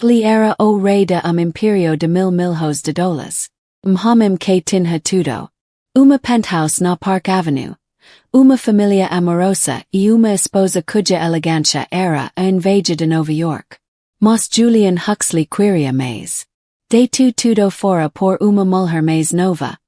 Li era o rei de imperio de milhões de dólares. Mhamim que tinha tudo. Uma penthouse na Park Avenue. Uma família amorosa e uma esposa cuja elegância era a inveja de Nova York. Mas Julian Huxley queria mais. De tudo fora por uma mulher mais nova.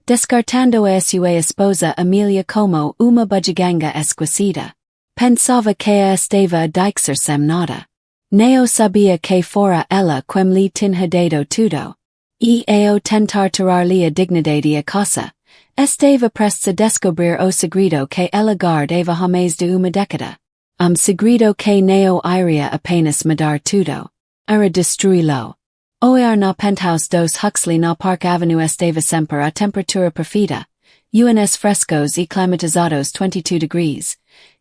Descartando a sua esposa Amelia como uma bugiganga esquecida. Pensava que a estava a deixar sem nada. Neo sabia que fora ela quem lhe tinha dado tudo. E ao tentar tirar-lhe a dignidade a casa, estava prestes a descobrir o segredo que ela guardava há mais de uma década. Segredo que Neo iria apenas mudar tudo. Era destruí-lo. O na penthouse dos Huxley na Park Avenue estava sempre a temperatura perfeita. Uns frescos e climatizados 22 degrees.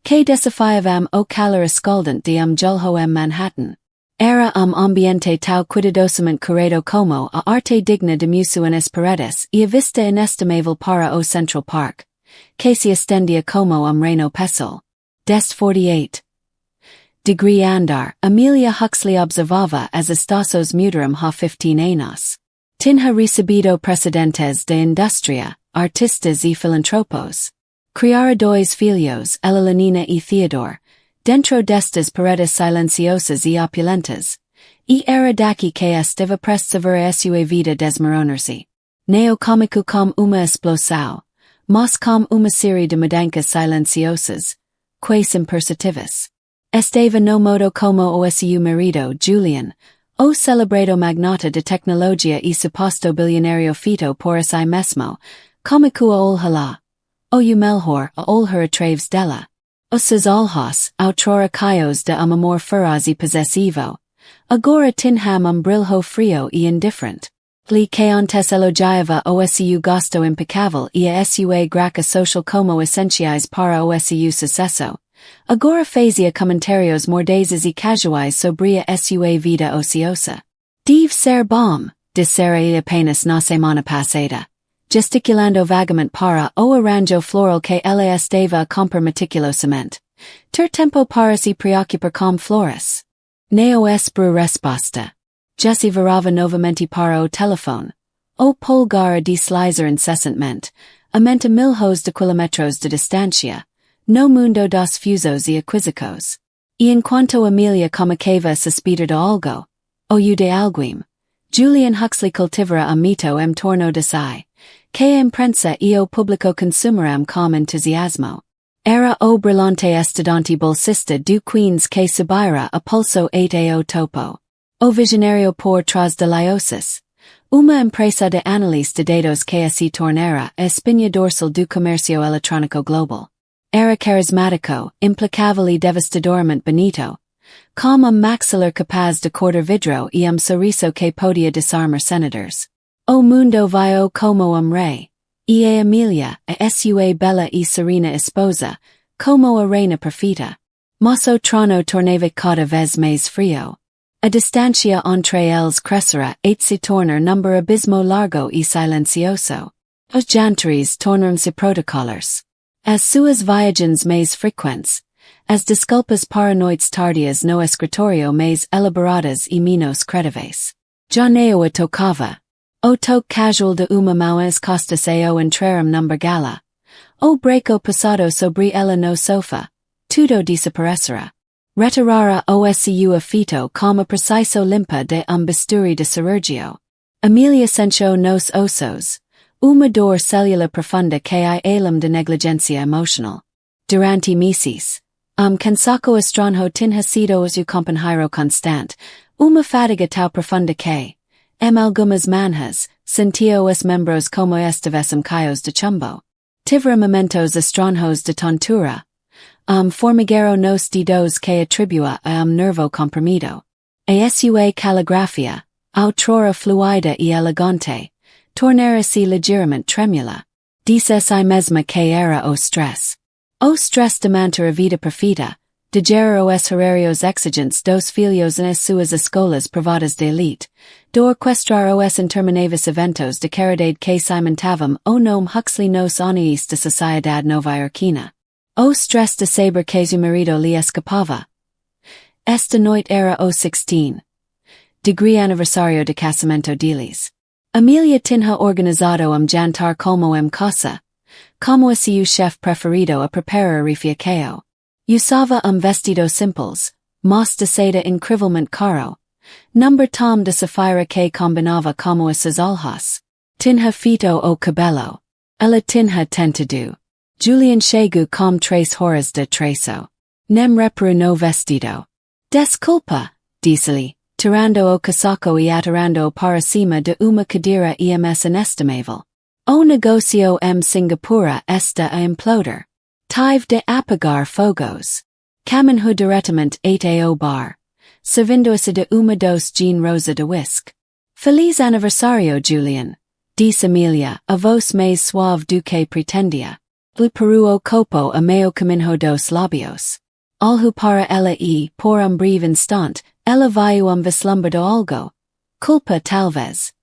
Que desafiavam o calor escaldante de julho Manhattan. Era ambiente tão cuidadosamente curado como a arte digna de musuas paredes e a vista inestimável para o Central Park, que se estendia como reino pessoal. Des 48. Degree andar, Amelia Huxley observava as estações mudaram há 15 anos. Tinha recebido precedentes de indústria, artistas e filantropos. Criara dois filhos, Elenina e Theodore, dentro destas paredes silenciosas e opulentas. E era daqui que estava prestes a ver a sua vida desmoronar-se. Neocômico como uma explosão, mas como uma série de mudanças silenciosas, quase imperceptíveis. Estava no modo como o seu marido, Julian, o celebrado magnata de tecnologia e suposto bilionário feito por si mesmo, cômico a olhalá. O melhor a olhar através dela. Os seus olhos, outrora caios de amor feroz e possessivo, agora tinham brilho frio e indifferente. Li que antes elogiava o seu gosto impecável e a sua graça social como essenciais para o seu sucesso. Agora fazia comentários mordazes e casuais sobre a sua vida ociosa. Deve ser bom, dissera apenas na semana passada. Gesticulando vagamente para o arranjo floral que ela estava a comprar meticulosamente. Ter tempo para se preocupar com flores. Neo esperou resposta. Já se virava novamente para o telefone. O polgar a deslizar incessantemente, aumenta milhões de quilómetros de distância, no mundo dos fusos e aquísicos. E enquanto Amelia começava a suspeitar de algo, ou de alguém, Julian Huxley cultivara mito torno de si. Que a imprensa e o público consumeram com entusiasmo. Era o brilhante estudante bolsista do Queens que subira a pulso ao topo. O visionário por trás de liosis. Uma empresa de análise de dados que se tornara a espinha dorsal do comércio eletrônico global. Era carismático, implacável e devastadoramente bonito. Com maxilar capaz de cortar vidro e sorriso que podia desarmar senadores. O mundo viu como rei. E a Amelia, a sua bela e serena esposa, como a reina perfeita. Mas o trono tornava cada vez mais frio. A distância entre eles crescera et se tornar abismo largo e silencioso. Os jantares tornaram-se protocolos. As suas viagens mais frequentes. As desculpas para noites tardias no escritório mais elaboradas e menos credíveis. Já Neo a tocava. O toque casual de uma mão as costas ao entraram gala. O breco passado sobre ela no sofá. Tudo desaparecera. Retirara o seu afeto como preciso limpa de bisturi de cirurgio. Amelia sentiu nos ossos. Uma dor celular profunda que I além de negligência emocional. Durante meses. Cansaco estranho tinha sido o seu companheiro constante. Uma fadiga tão profunda que. Algumas manhas, sentia os membros como estivessem caios de chumbo. Tivera momentos estranhos de tontura. Formiguero nos dedos que atribua a nervo comprimido. A sua caligrafia, outrora fluida e elegante, tornara-se ligeiramente tremula. Disse a si mesma que era o stress. O stress de manter a vida perfeita, de gerar os horários exigentes dos filhos nas suas escolas privadas de elite, de orquestrar os intermináveis eventos de caridade que cimentavam o nome Huxley nos anais da sociedade nova-iorquina. O stress de saber que seu marido lhe escapava. Esta noite era o 16. degree aniversario de casamento deles. Amelia tinha organizado jantar como casa, como seu chef preferido a preparar refiacao. Usava vestido simples, mas de seda incrivelmente caro. Number tom de safira que combinava como essas alhas. Tinha fito o cabelo. Ela tinha tentado. Julian chegou com 3 horas de traição. Nem reparou no vestido. Desculpa, disse-lhe, tirando o casaco e atirando para cima de uma cadeira inestimável. O negócio Singapura está a implodir. Tive de apagar fogos. Caminho diretamente até o bar. Servindo-se de uma doce gin rosa de whisky. Feliz aniversario, Julian, disse Amelia, a voz mais suave do que pretendia. O peru o copo a meio caminho dos lábios. Olho para ela e, por breve instante, ela viu vislumbrado algo. Culpa talvez.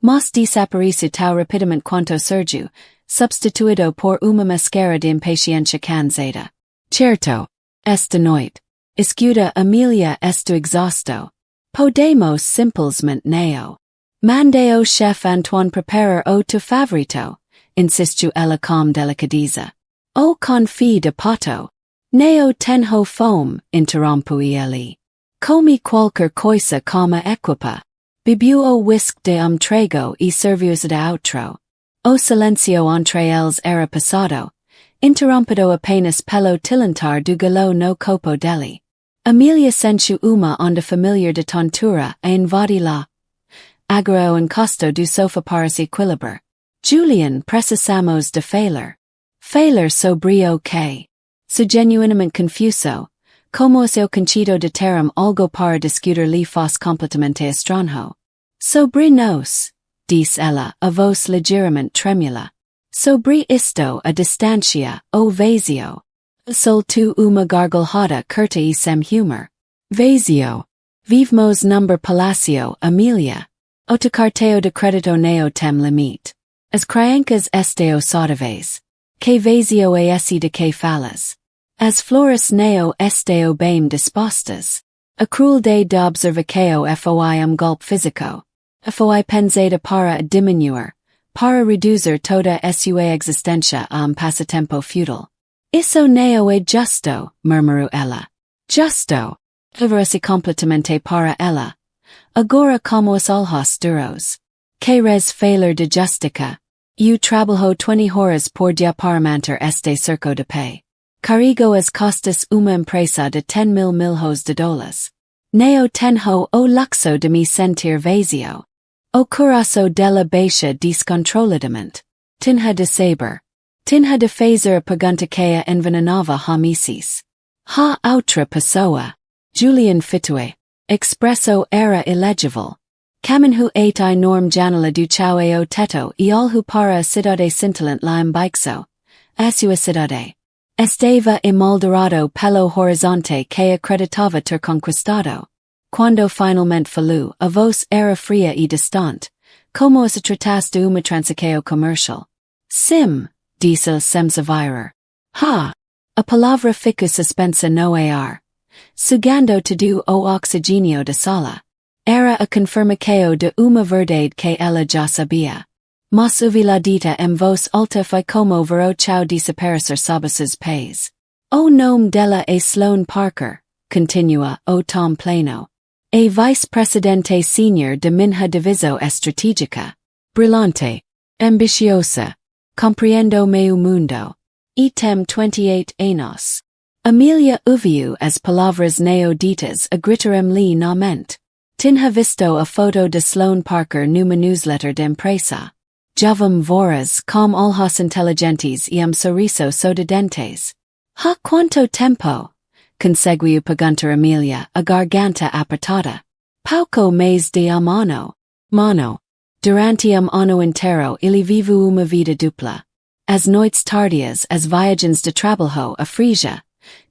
Mas desapareceu tão rapidamente quanto surgiu, substituído por uma máscara de impaciência cansada. Certo. Esta noite. Escuta Amelia estou exausto. Podemos simplesmente não. Mandei o chef Antoine preparar o tu favorito, insistiu ela com delicadeza. O confit de pato. Neo tenho fome, interrompeu ele. Comi qualquer coisa como equipa. Bebiu o whisky de trago e serviu-se de outro. O silencio entre eles era passado, interrompido apenas pelo tilintar do galo no copo dele. Amelia sentiu uma onda familiar de tontura a invadi-la. Agora o encosto do sofá para se equilibrar. Julian, precisamos de falar. Falar sobre o que? Se genuinamente confuso, como seu conchido de terem algo para discutir lhe faz completamente estranho. Sobre nos, disse ela, a voz ligeiramente tremula. Sobre isto a distância, o vazio. Soltou uma gargalhada curta e sem humor. Vazio. Vivemos number palacio, Amelia. O te carteo de credito neo tem limite. As criancas esteo saudáveis. Que vazio é esse de que falas? As flores neo esteo bem dispostas. A crueldade de observacao foi golpe físico. Foi pensada para diminuir, para reduzir toda sua existência passatempo futile. Isso neo é justo, murmurou ela. Justo. Vira-se completamente para ela. Agora como os olhos duros. Que res falar de justica. Eu trabalho 20 horas por dia para manter este cerco de pé. Carrego as costas uma empresa de 10,000 milhões de dólares. Neo tenho o luxo de me sentir vazio. O coração dela baixa descontroladamente. Tinha de saber. Tinha de fazer a pergunta que a envenenava homicides. Ha outra pessoa. Julian fitue. Expresso era ilegível. Caminho et enorme janela do chão e o teto e olho para a cidade cintilante lá embaixo. A sua cidade. Estava emoldurado pelo horizonte que acreditava ter conquistado. Quando finalmente falou, a voz era fria e distante, como se tratasse de uma transação comercial. Sim, disse sem se virar. Ha! A palavra ficou suspensa no ar. Sugando todo o oxigênio da sala. Era a confirmação de uma verdade que ela já sabia. Mas ouvila dita em voz alta foi como ver o chão desaparecer sob seus pés. O nome dela é Sloane Parker, continua o tom pleno. É vice-presidente senior de minha divisão estratégica. Brilhante. Ambiciosa. Compreendo meu mundo. E tem 28 anos. Amelia ouviu as palavras neoditas a gritar-me na mente. Tinha visto a foto de Sloane Parker numa newsletter de empresa. Javam voraz com olhos inteligentes e sorriso sorridentes. Ha quanto tempo? Conseguiu perguntar Amelia, a garganta apertada. Pouco mais de ano. Mano. Durante ano inteiro ele vive uma vida dupla. As noites tardias, as viagens de trabalho a Frisia.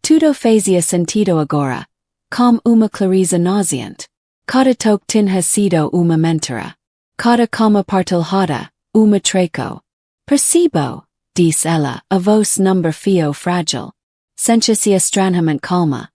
Tudo fazia sentido agora. Com uma clareza nauseante. Cada toque tinha sido uma mentira. Cada coma partilhada, uma treco. Percebo, disse ela, a voz number fio frágil. Sentia-se estranhamente calma.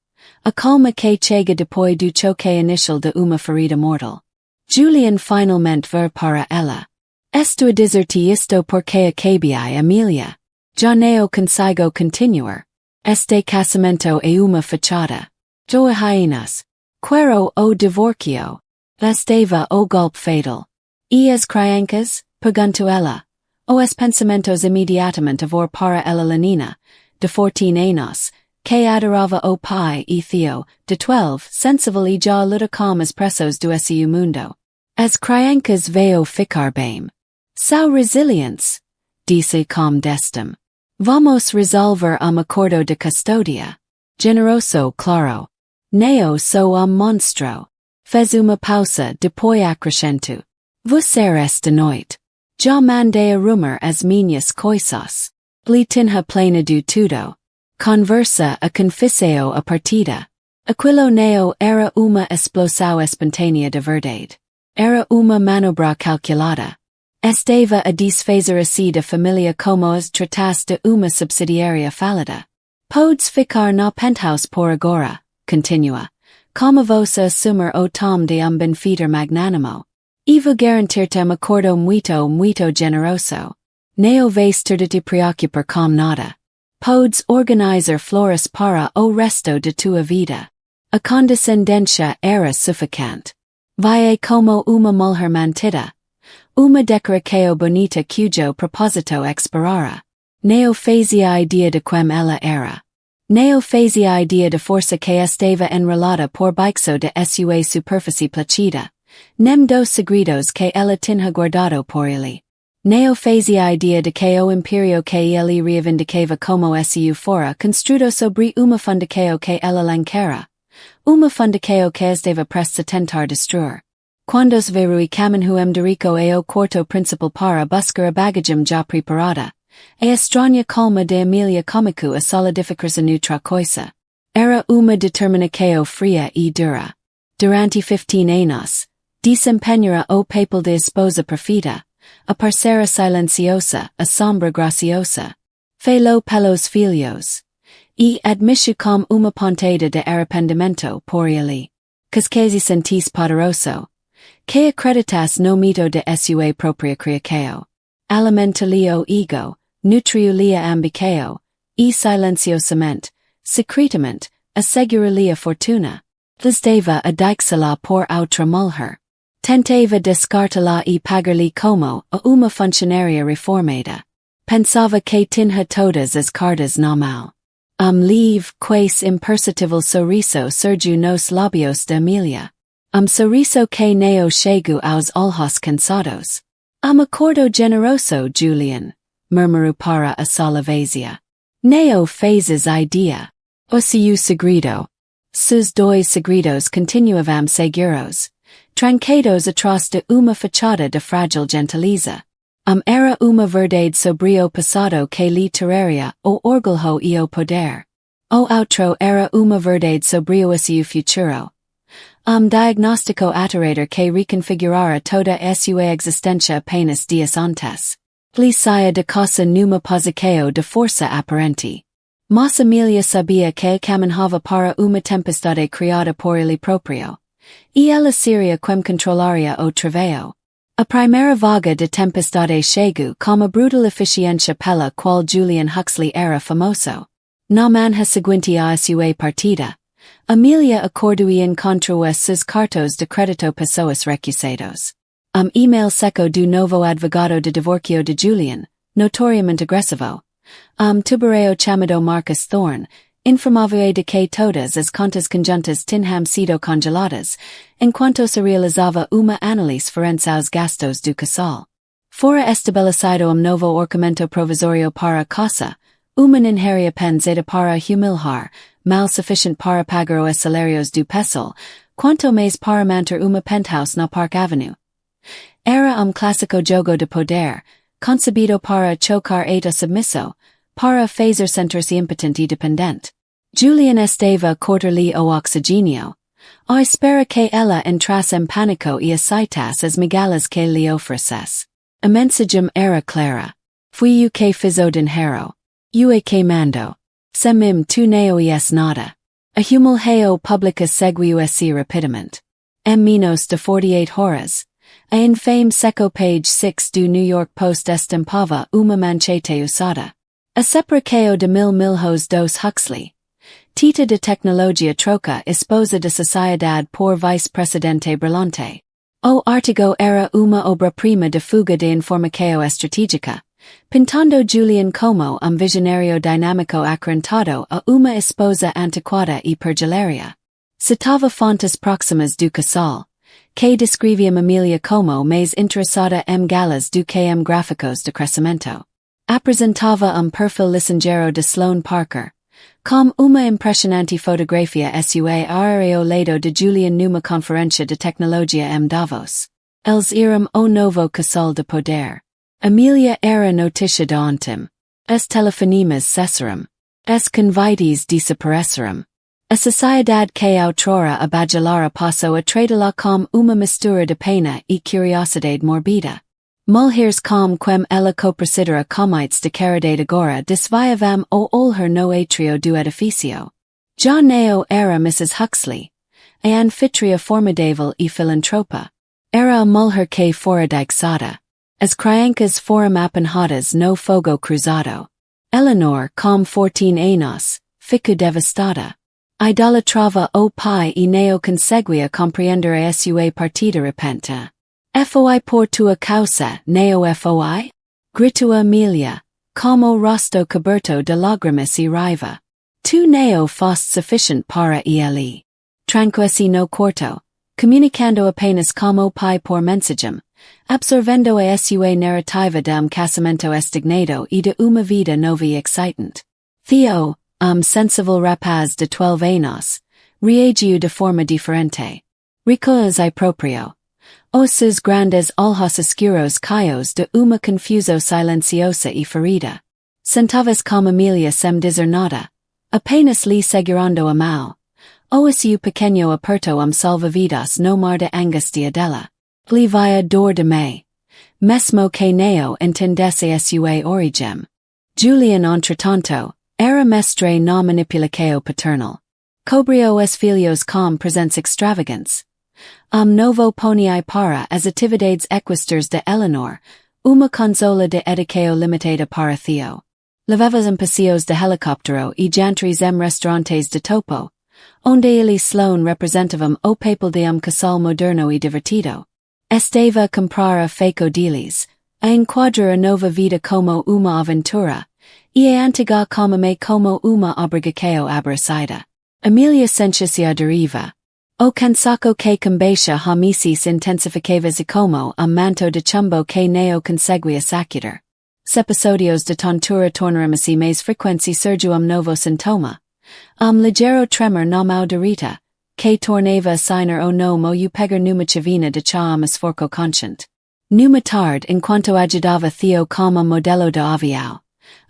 A calma que chega depois do choque initial de uma ferida mortal. Julian finalmente ver para ela. Estou a dizer-te isto porque acabei Amelia. Já não consigo continuar. Este casamento é uma fachada. Jo hyenas. Quero o divorcio. Estava o golpe fatal. E as crianças? Perguntou ela. Os pensamentos imediatamente avor para ela Lenina, de 14 anos, que adorava o pai e Theo, de 12, sensible e já luta com as pressos do seu mundo. As crianças veio ficar bem. São resilientes, disse com destem. Vamos resolver acordo de custodia. Generoso claro. Neo sou monstro. Fez uma pausa depois acrescentou. Você esta noite. Já mandei a rumor as minhas coisas. Li tinha plena do tudo. Conversa a confisseo a partida. Aquilo neo era uma explosão espontânea de verdade. Era uma manobra calculada. Estava a desfazer assim da família como as tratasse de uma subsidiária falida. Podes ficar na penthouse por agora, continua. Como você assumir o tom de benfeiter magnânimo. E vou garantir-te acordo muito generoso. Neo vais ter de te preocupar com nada. Podes organizar flores para o resto de tua vida. A condescendência era sufocante. Vai como uma mulher mantida. Uma decoração bonita cujo propósito explorara. Neo fazia ideia de quem ela era. Neo fazia ideia de força que estava enrolada por baixo de sua superfície placida. Nem dos segredos que ela tinha guardado por ele. Neo fazia ideia de que o imperio que ele reivindicava como su fora construído sobre uma fundação que ela lancara. Uma fundação que estava prestes a tentar destruir. Quando os verui caminho Derico e o quarto principal para buscar a bagagem já preparada. A estranha calma de Amelia comico a solidificar-se noutra coisa. Era uma determinação fria e dura. Durante 15 anos. Desempenhara o papel de esposa perfeita, a parceira silenciosa, a sombra graciosa. Felo pelos filhos. E admitiu como uma pontada de arrependimento por ele. Casquesi sentis poderoso. Que acreditasse no mito de sua própria criação. Alimentalia o ego, nutriulia ambicao, e silenciosamente, secretamente, asseguralia a fortuna. Desdeva a deixá-la por outra mulher. Tentava descartá-la e pagar-lhe como a uma funcionária reformada. Pensava que tinha todas as cartas na mão. Livre, quase imperceptível sorriso surgiu nos lábios de Amelia. Sorriso que neo chegou aos olhos cansados. Acordo generoso, Julian, murmurou para a Salavazia. Neo fazes idea. O seu segredo. Sus dois segredos continuavam seguros. Trancados atrás de uma fachada de frágil gentileza. Era uma verdade sobre o passado que literaria o orgulho e o poder. O outro era uma verdade sobre o seu futuro. Diagnóstico aterrador que reconfigurara toda a sua existência apenas dias antes. Lhe saia de casa numa posição de força aparente. Mas Amelia sabia que caminhava para uma tempestade criada por ele próprio. E ela seria quem controlaria o traveio. A primeira vaga de tempestade chegou com a brutal eficiência pela qual Julian Huxley era famoso. Na manhã seguinte a sua partida, Amelia acordou e encontrou seus cartos de crédito pessoas recusados. Email seco do novo advogado de divorcio de Julian, notoriamente agressivo. Tubareo chamado Marcus Thorne, informava de que todas as contas conjuntas tinham sido congeladas, enquanto se realizava uma análise forense aos gastos do casal. Fora estabelecido novo orçamento provisório para a casa, uma ninheria pensada para humilhar, mal suficiente para pagar os salários do pessoal, quanto mais para manter uma penthouse na Park Avenue. Era clássico jogo de poder, concebido para chocar a submisso, para fazer sentir-se impotente e dependente. Julian estava a cortar-lhe o oxigênio. À espera que ela entrasse em pânico e aceitasse as migalhas que lhe oferecesse. A mensagem era clara. Fui eu que fiz o dinheiro. Eu é que mando. Sem mim tu não és nada. A humul heo publicus seguiussi rapidament. Menos de 48 horas. A in fame seco page 6 do New York Post estampava uma manchete usada. A separaceo de milhões dos Huxley. Tita de tecnologia troca esposa de sociedade por vice-presidente brilhante. O artigo era uma obra-prima de fuga de informação estratégica, pintando Julian como visionário dinâmico acrentado a uma esposa antiquada e perdilária. Citava fontes próximas do casal, que descrevia Amelia como mais interessada galas do que gráficos de crescimento. Apresentava perfil lisonjeiro de Sloane Parker, com uma impressionante fotografia sua ao lado de Julian numa conferência de tecnologia Davos. Eles eram o novo casal de poder. Amelia era notícia de ontem. As telefonemas cessaram. As convites desapareceram. A sociedade que outrora abajalara passou a tratá-la com uma mistura de pena e curiosidade morbida. Mulheres com quem ela co-presidera comites de caridade agora desviavam o olhar no atrio do edifício. Já não era Mrs. Huxley, a anfitria formidável e filantropa. Era a mulher que fora deixada. As criancas foram apanhadas no fogo cruzado. Eleanor, com 14 anos, ficou devastada. Idolatrava o pai e não conseguia compreender a sua partida repenta. Foi por tua causa, não foi? Gritou Amelia, como rosto coberto de lágrimas e raiva. Tu não foste sufficient para ele. Tranquece no quarto, comunicando apenas como pai por mensagem, absorvendo a sua narrativa de casamento estignado e de uma vida nova e excitante. Theo, sensible rapaz de 12 anos, reagiu de forma diferente. Reconoce proprio. Os seus grandes olhos escuros caios de uma confuso silenciosa e ferida. Sentava-se com Amelia sem dizer nada, apenas lhe segurando a mão. O seu pequeno aperto salva-vidas no mar de angústia dela. Lhe via dor de me. Mesmo que não entendesse a sua origem. Julian, entretanto, era mestre na manipulação paternal. Cobrio os filhos com presentes extravagantes. Novo poniai para as atividades equestres de Eleanor, uma consola de educação limitada para Theo. Levava-os passeios de helicóptero e jantares restaurantes de topo, onde ele Sloane representava o papel de casal moderno e divertido. Estava a comprar a feco deles, a enquadrar a nova vida como uma aventura, e a antiga como uma obrigação aborrecida. Amelia sentia-se à deriva. O cansaco que combaixa homicis intensificava-se como manto de chumbo que não conseguia sacudir. Episódios de tontura tornaram-se mais frequentes e surgiu novo sintoma. Ligeiro tremor na mão direita, que tornava a signar o nome ou pegar numa chavina de chá esforço consciente. Numa tarde, enquanto ajudava Theo como modelo de avião,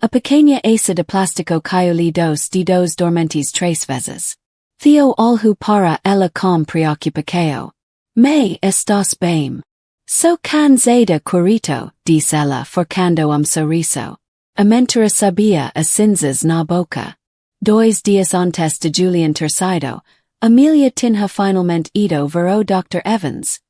a pequena aça de plástico caiu-lhe dos dedos dormentes 3 vezes. Theo olhou para ela com preocupação. Me estás bem? Sou cansada corito, disse ela forcando sorriso. A mentora sabia as cinzas na boca. 2 dias antes de Julian ter saído, Amelia tinha finalmente ido ver o Dr. Evans,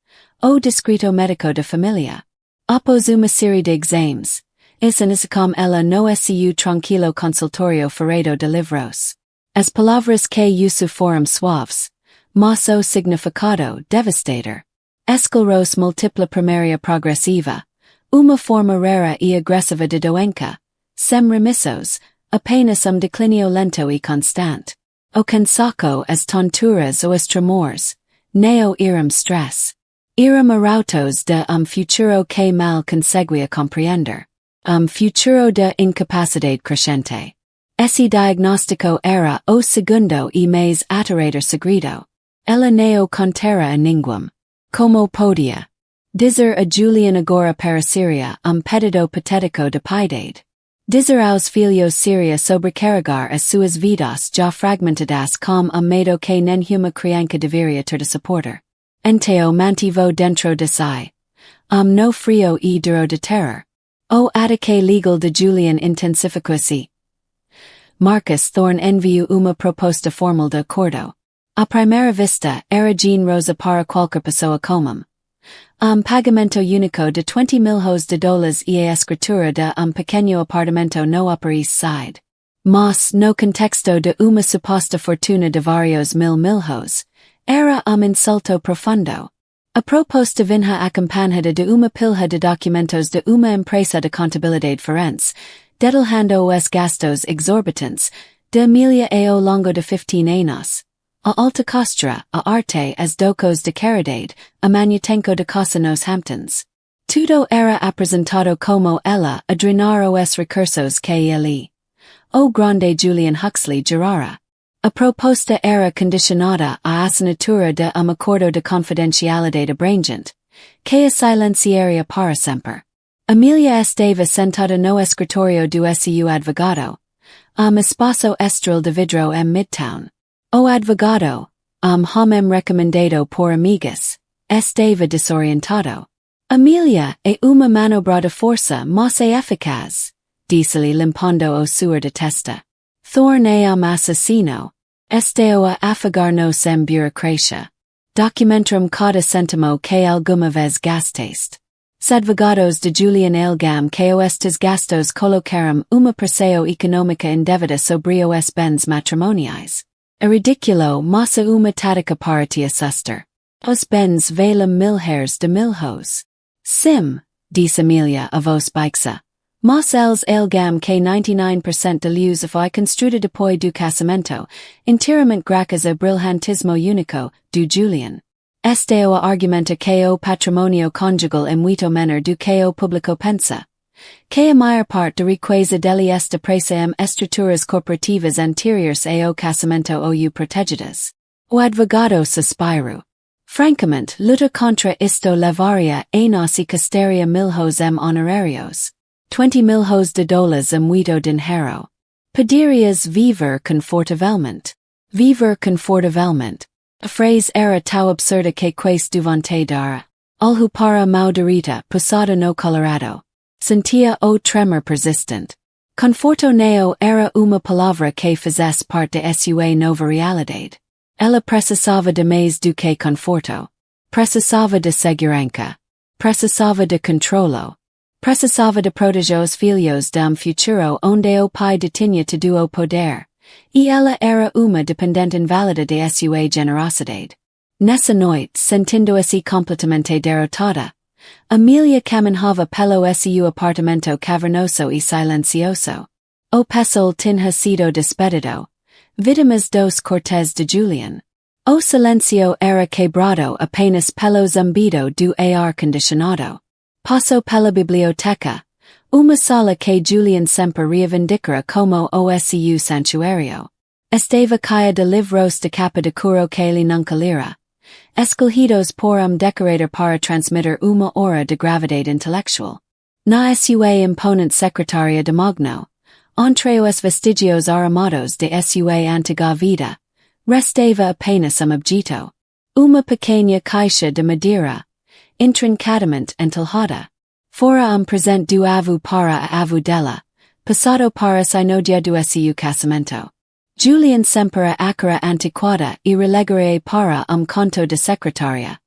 o discreto médico de família. Após uma série de exames, ensinou-se como ela no seu tranquilo consultório ferrado de livros. As palavras que uso foram suaves, mas o significado devastador. Esclerose múltipla primária progressiva, uma forma rara e agressiva de doença, sem remissos, apenas declínio lento e constante. O cansaco, as tonturas ou os tremores, não eram stress. Eram arautos de futuro que mal conseguia compreender. Futuro de incapacidade crescente. Esse diagnóstico era o segundo e mais aterrador segredo. Ela não contera a ninguém. Como podia dizer a Julian agora pareceria pedido patético de piedade. Dizer aos filhos seria sobrecarregar as suas vidas já fragmentadas com medo que nenhuma criança deveria ter de suportar. Então mantivo dentro de si. No frio e duro de terror. O ataque legal de Julian intensificou-se. Marcus Thorn enviu uma proposta formal de acordo. A primeira vista, era Jean Rosa para qualquer pessoa comum. Pagamento único de 20 mil de dólares e a escritura de pequeno apartamento no Upper East Side. Mas, no contexto de uma suposta fortuna de vários mil era insulto profundo. A proposta vinha acompanhada de uma pilha de documentos de uma empresa de contabilidade forense, detalhando os gastos exorbitantes de Amelia ao longo de 15 anos. A alta costura, a arte as docos de caridade, a manutenco de casa nos Hamptons. Tudo era apresentado como ela a drenar os recursos que ele. O grande Julian Huxley gerara. A proposta era condicionada à assinatura de acordo de confidencialidade abrangente, que a silenciaria para sempre. Amelia estava sentada no escritório do seu advogado, espaço estrel de vidro em Midtown. O advogado, homem recomendado por amigas, estava desorientado. Amelia é uma manobra de força mas é eficaz, disse-lhe limpando o suor de testa. Thorn é assassino. Esteu a afagar-nos sem burocracia. Documentrum cada centimo que alguma vez gastaste. Advogados de Julian Elgam que estes gastos colocaram uma pressão econômica indevida sobre os bens matrimoniais. A ridículo mas uma tática para te assustar. Os bens valem de milhos. Sim, disse Amelia a voz baixa. Mas eles elgam que 99% de luz foi construída depois do casamento, inteiramente graças ao brilhantismo único do Julian. Este é o argumento que o patrimônio conjugal é muito menor do que o público pensa. Que a maior parte da riqueza dele está presa em estruturas corporativas anteriores ao casamento ou protegidas. O advogado suspirou. Francamente, luta contra isto levaria a nós e custaria milhos em honorários. 20 mil de dólares muito dinheiro. Poderias viver confortavelmente. Viver confortavelmente. A frase era tão absurda que quase duvidei dara. Algo para Maudarita, posada no Colorado. Sentia o tremor persistente. Conforto neo era uma palavra que fizesse parte de sua nova realidade. Ela precisava de mais do que conforto. Precisava de segurança. Precisava de controlo. Precisava de proteger os filhos de futuro onde o pai detinha todo o poder. E ela era uma dependente inválida de sua generosidade. Nessa noite, sentindo-se completamente derrotada, Amelia caminhava pelo seu apartamento cavernoso e silencioso. O pessoal tinha sido despedido. Vítimas dos cortes de Julian. O silencio era quebrado apenas pelo zumbido do ar-condicionado. Passou pela biblioteca, uma sala que Julian sempre reivindicara como o seu santuário. Estava caia de livros de capa de couro que lhe nunca lera. Escolhidos por decorador para transmitir uma aura de gravidade intelectual. Na sua imponente secretária de Magno, entre os vestigios arrumados de sua antiga vida, restava apenas objeto. Uma pequena caixa de madeira, intrincadamente entalhada. Fora presente do avô para a avó dela, passado para sinodia do seu casamento. Julian sempre a ácara antiquada e relegare para conto de secretária,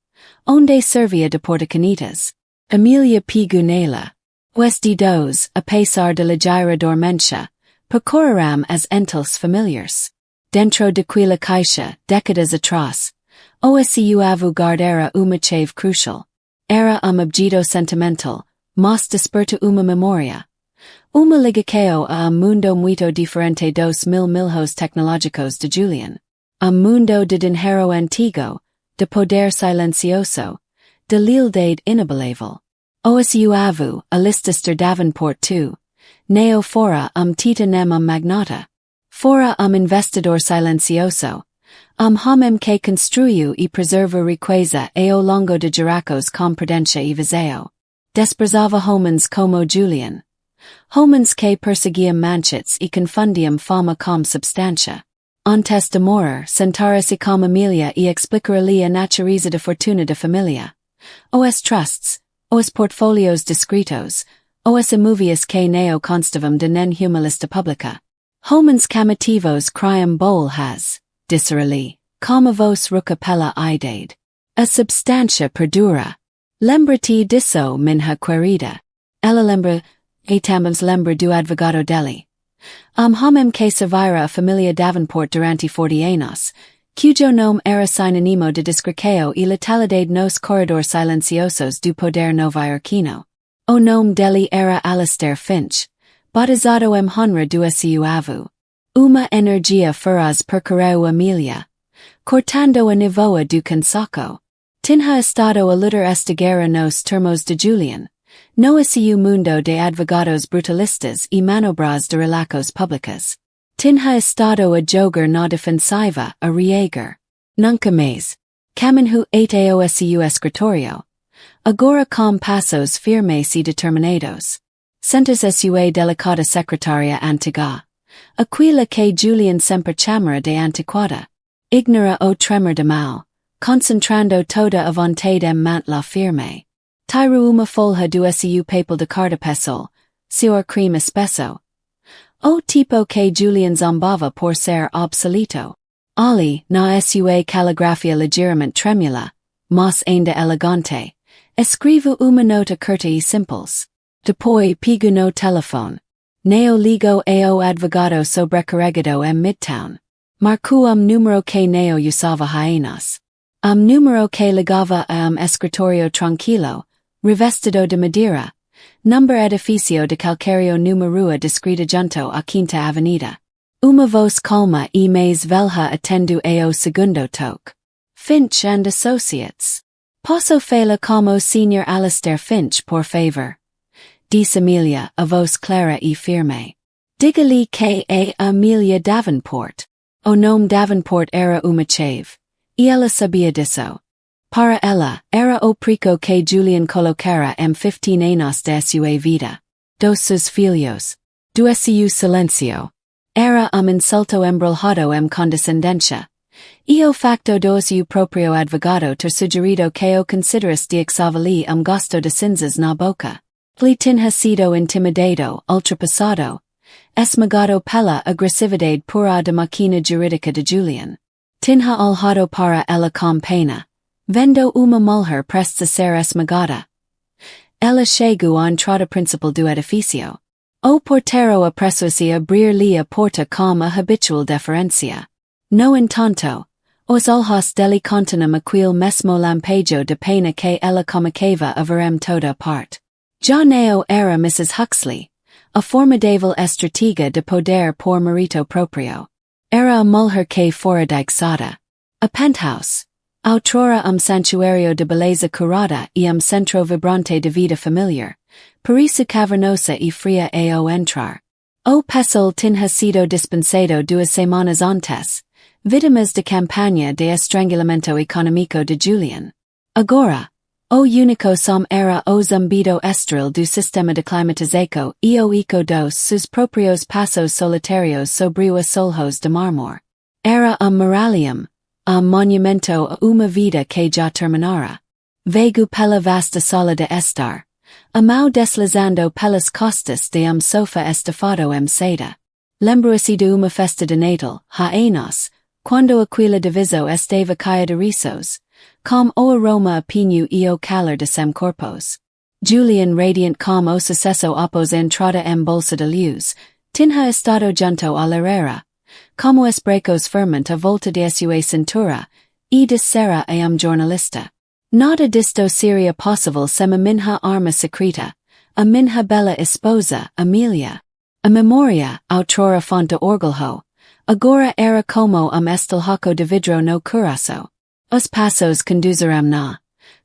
onde servia de porta-canitas. Amelia Pigunela. Os dedos, a pesar de ligeira dormência, percorreram as entels familiares. Dentro de quila caixa, décadas atrás, o seu avô guardara uma chave crucial. Era objeto sentimental, mas desperta uma memória. Uma ligação a mundo muito diferente dos milhos tecnológicos de Julian. Mundo de dinheiro antigo, de poder silencioso, de lealdade inabalável. O seu avô, Alistair Davenport II, neo fora tita nem magnata. Fora investidor silencioso. Homem que construiu e preserva riqueza ao longo de gerações com prudência e visão. Desprezava homens como Julian. Homens que perseguiam manchetes e confundiam fama com substância. Antes de morrer, sentara-se com Amelia e explicar-lhe a natureza da fortuna da família. Os trusts, os portfólios descritos, os imóveis que neo constavam de nenhuma lista pública. Homens camativos criam bol has, dicerali, como vos ruca pela idade. A substantia perdura. Lembrati disso minha querida. Ella lembra, etambams lembra do advogado deli. Homem que servira a familia Davenport durante 40 anos, cujo nome era sinônimo de descrequeo e letalidade nos corredores silenciosos do poder novo-iorquino. O nome dele era Alastair Finch, batizado em honra do seu avô. Uma energia feraz percorreu Amelia, cortando a nevoa do cansaco. Tinha estado a lutar esta guerra nos termos de Julian, no seu mundo de advogados brutalistas e manobras de relações públicas. Tinha estado a jogar na defensiva a reager. Nunca mais. Caminho ateo seu escritório. Agora com passos firmes e determinados. Sentas sua delicada secretária antiga. Aquila que Julian sempre chamara de antiquada. Ignora o tremor de mal, concentrando toda a vontade em mantla firme. Tiro uma folha do seu papel de cartapesol, seu crime espesso. O tipo que Julian zombava por ser obsoleto. Ali, na sua caligrafia ligeiramente tremula, mas ainda elegante, escrevo uma nota curta e simples. Depois pego no telefone. Neo ligo ao advogado sobrecarregado em Midtown. Marco número que neo usava hienas. Número que ligava a escritório tranquilo, revestido de madeira. Number edificio de calcario numa rua descrita junto à Quinta Avenida. Uma voz calma e mais velha atendo ao segundo toque. Finch and Associates. Posso fê-la como Sr. Alastair Finch, por favor? Disse Amelia, a voz clara e firme. Diga-lhe que é Amelia Davenport. O nome Davenport era uma chave. E ela sabia disso. Para ela, era o prico que Julian colocara em 15 anos de sua vida. Dos seus filhos. Do seu silencio. Era insulto embrulhado em condescendência. E o facto do seu próprio advogado ter sugerido que o considerasse de gosto de cinzas na boca. Lhe tinha sido intimidado, ultrapassado, esmagado pela agressividade pura da máquina jurídica de Julian. Tinha olhado para ela com pena, vendo uma mulher prestes a ser esmagada. Ela chegou à entrada principal do edifício. O porteiro apressou-se a abrir-lhe a porta com a habitual deferência. No entanto, os olhos dele continham aquele mesmo lampejo de pena que ela comunicava a ver em toda parte. Já não era Mrs. Huxley, a formidável estratega de poder por mérito próprio. Era a mulher que fora deixada. A penthouse. Outrora santuário de beleza curada e centro vibrante de vida familiar. Por isso cavernosa e fria ao entrar. O pessoal tinha sido dispensado 2 semanas antes. Vítimas de campanha de estrangulamento econômico de Julian. Agora, o único som era o zumbido estril do sistema de climatização e o eco dos seus próprios passos solitários sobre os soljos de mármore. Era muralium, monumento a uma vida que já terminara. Vego pela vasta sala de estar. Mau deslizando pelas costas de sofá estafado em seda. Lembra-se de uma festa de Natal, há anos, quando aquela divisão estava caia de risos. Com o aroma a pinho e o calor de sem corpos. Julian radiant com o sucesso após entrada em bolsa de luz, tinha estado junto à lareira, como esbrecos ferment a volta de sua cintura, e dissera a jornalista. Nada disto seria possível sem a minha arma secreta, a minha bela esposa, Amelia. A memória, outrora fonte de orgulho, agora era como estilhaco de vidro no coração. Os passos conduziram na,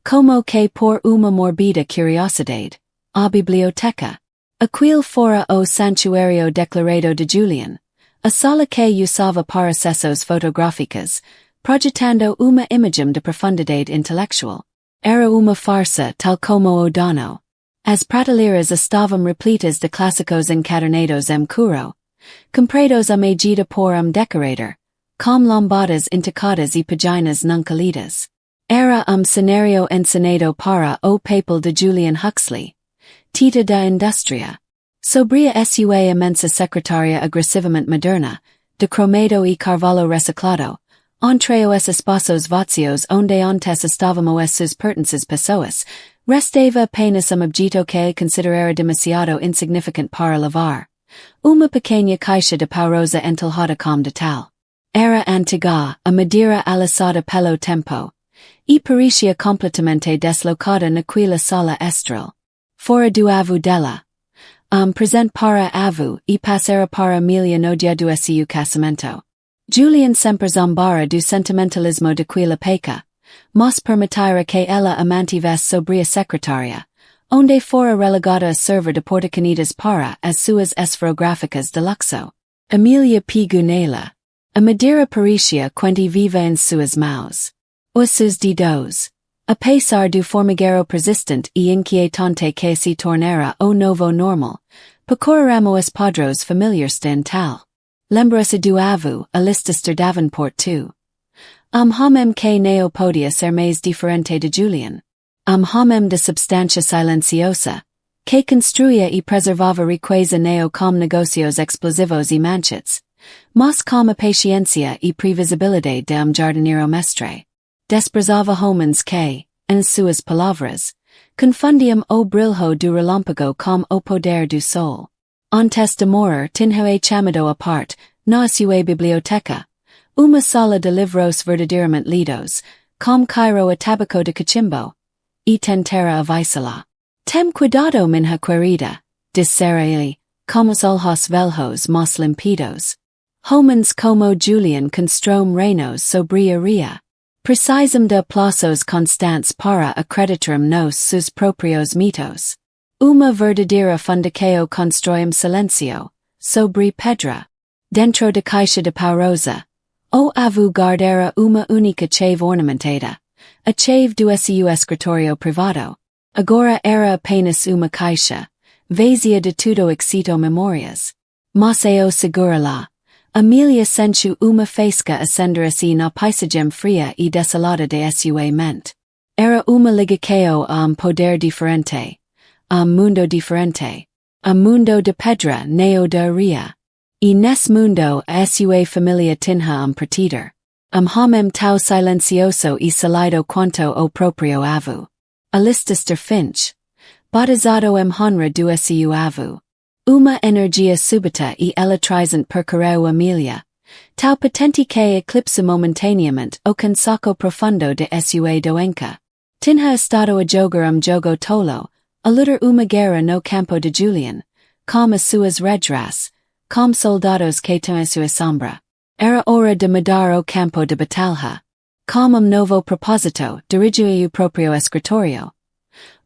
como que por uma morbida curiosidade, à biblioteca. Aquil fora o santuário declarado de Julian, a sala que usava para sessões fotográficas, projetando uma imagem de profundidade intelectual. Era uma farsa tal como o dono. As prateleiras estavam repletas de clássicos encadernados em couro, comprados a medida por decorador. Com lombadas intricadas e páginas nunca lidas. Era cenário encenado para o papel de Julian Huxley. Tita da Indústria. Sobria sua immensa secretaria aggressivamente moderna, de cromado e carvalho reciclado, entre os espaços vazios onde antes estávamos sus pertences pessoas, restava apenas objeto que considerara demasiado insignificant para levar. Uma pequena caixa de pau rosa entalhada com de tal. Era antiga, a madeira alaçada pelo tempo. E parecia completamente deslocada naquela sala estral. Fora do avu dela. Presente para avu, e passara para Amelia no dia do seu casamento. Julian sempre zombara do sentimentalismo daquela peca. Mas permitira que ela mantivesse sobria secretaria, onde fora relegada a server de porta-canidas para as suas esferográficas de luxo. Amelia Pigunela. A madeira parecia quente viva em suas mãos. Os seus dedos. A pesar do formigueiro persistente e inquietante que se tornara o novo normal, percorreramo os padrões familiares de tal. Lembra-se do avu, a listister Davenport tu. Homem que neo podia ser mais diferente de Julian. Homem de substância silenciosa, que construía e preservava riqueza neo com negocios explosivos e manchetes, mas com a paciência e previsibilidade de jardineiro mestre. Desprezava homens que, em suas palavras, confundiam o brilho do relâmpago com o poder do sol. Antes de morrer tinha chamado a parte, na sua biblioteca, uma sala de livros verdadeiramente lidos, com cairo a tabaco de cachimbo, e tentera avisá-la. Tem cuidado minha querida, dissera ele, como os olhos velhos mas limpidos. Homens como Julian constroem reinos sobre a ria. Precisam de aplausos constantes para acreditarem nos seus proprios mitos. Uma verdadeira fundação constroem silencio, sobre pedra. Dentro da caixa de pau rosa. O avu guardara uma única chave ornamentada, a chave do seu escritório privado. Agora era apenas uma caixa, vazia de tudo exceto memórias. Mas eu segura lá. Amelia sentiu uma faísca acender-se na paisagem fria e desolada de sua mente. Era uma ligação a poder diferente, a mundo diferente, a mundo de pedra neo da ria. E nesse mundo a sua família tinha partido. Homem tão silencioso e salido quanto o próprio avu. A listister Finch. Batizado honra do seu avu. Uma energia súbita e eletrizante percorreu Amelia. Tão patente que eclipsa momentaneamente o cansaço profundo de sua doença. Tinha estado a jogar jogo tolo, a lutar uma guerra no campo de Julian, com as suas redras, com soldados que tinham sua sombra. Era hora de mudar o campo de batalha. Com novo propósito, dirigia o próprio escritório.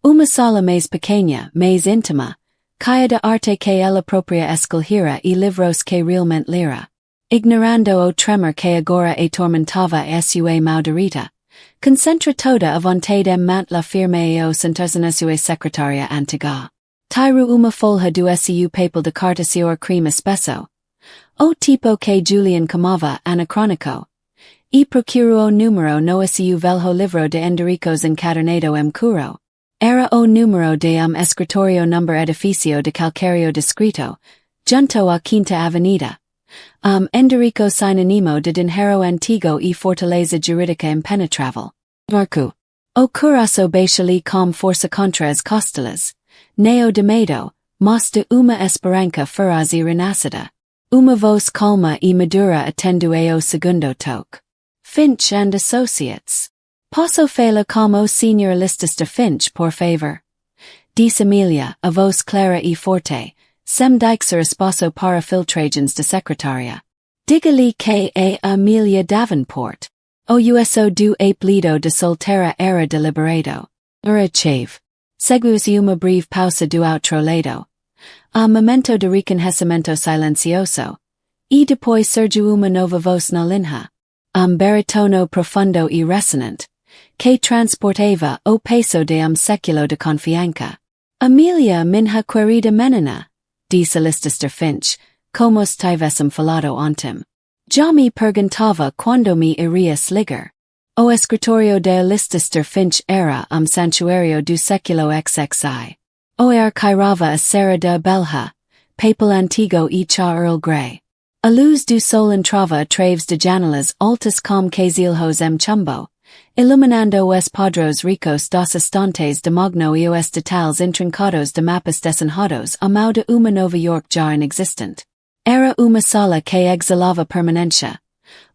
Uma sala mais pequena, mais íntima, caia de arte que ela própria escolhera e livros que realmente lera. Ignorando o tremor que agora atormentava a sua maldita, concentra toda a vontade mantla firme o sentar-se na sua secretaria antiga. Tiro uma folha do seu papel de cartacior crime espesso. O tipo que Julian chamava anacrônico. E procurou o número no seu velho livro de endericos encadernado curo. Era o número de escritorio number edificio de calcario descrito, junto a Quinta Avenida. Enderico sinonimo de dinheiro antigo e fortaleza jurídica impenetrável. Marco. O curaço baixali com força contra as costelas. Neo de medo, mas de uma esperança feraz e renascida. Uma voz calma e madura atendo ao segundo toque. Finch and Associates. Posso fê-la como o senhor listister Finch, por favor? Diz Amelia, a voz clara e forte, sem deixar espaço para filtragens de secretária. Diga-lhe que é Amelia Davenport. O uso do apelido de solteira era deliberado. Era chave. Seguiu-se uma breve pausa do outro lado. A momento de reconhecimento silencioso. E depois surgiu uma nova voz na linha. Baritono profundo e ressonante, que transportava o peso de século de confiança. Amelia minha querida menina, disse listister Finch, como se tivessem falado ontem. Já me perguntava quando me iria ligar. O escritório de listister Finch era santuário do século XXI. O cairava a Serra da Belha, papal antigo e cha Earl Grey. A luz do sol entrava traves de janelas altas com casilhos chumbo, iluminando os padros ricos dos estantes de magno e os detalhes intrincados de mapas desenhados amau de uma Nova York já inexistent. Era uma sala que exhalava permanencia.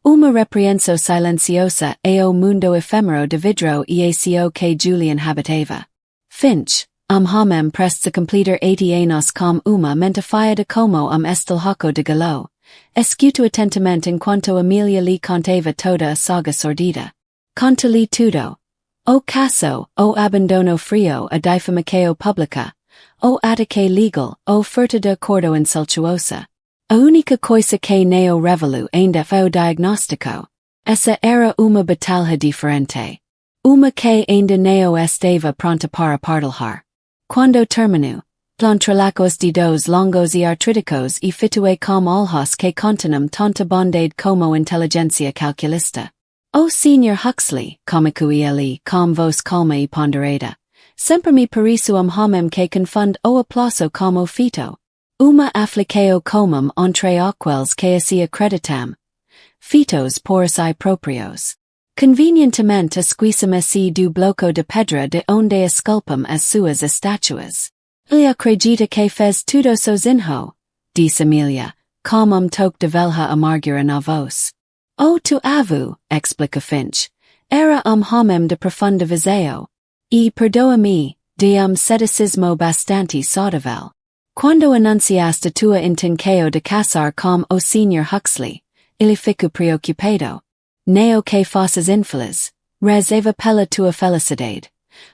Uma repreensão silenciosa ao mundo efêmero de vidro e aco que Julian habitava. Finch, hamem prest a completer 80 anos com uma mentafia de como estelhaco de galo, escuto atentamente enquanto Amelia lhe contava toda a saga sordida. Conta-lhe tudo. O caso, o abandonou frio a difamação pública, o ataque legal, o furto de acordo insultuosa. A única coisa que neo revelu ainda foi o diagnóstico. Essa era uma batalha diferente. Uma que ainda neo estava pronta para partilhar. Quando terminou, plantrelacos de dos longos e artríticos e fitue com olhos que contenam tanta bondade como inteligência calculista. O Sr. Huxley, comico ele, com voz calma e ponderada, sempre me pareço homem que confunde o aplauso como fito. Uma aflicao comum entre aqueles que se acreditam. Fitos por si proprios. Convenientemente esquissem-se do bloco de pedra de onde esculpam as suas estatuas. Ele acredita que fez tudo sozinho, disse Amelia, com toque de velha amargura na voz. O tu avu, explica Finch, era homem de profunda visão. E perdoa-me, de ceticismo bastante saudável. Quando anunciaste tua intenção de casar com o Sr. Huxley, ele ficou preocupado. Neo que faças infeliz, rezava pela tua felicidade,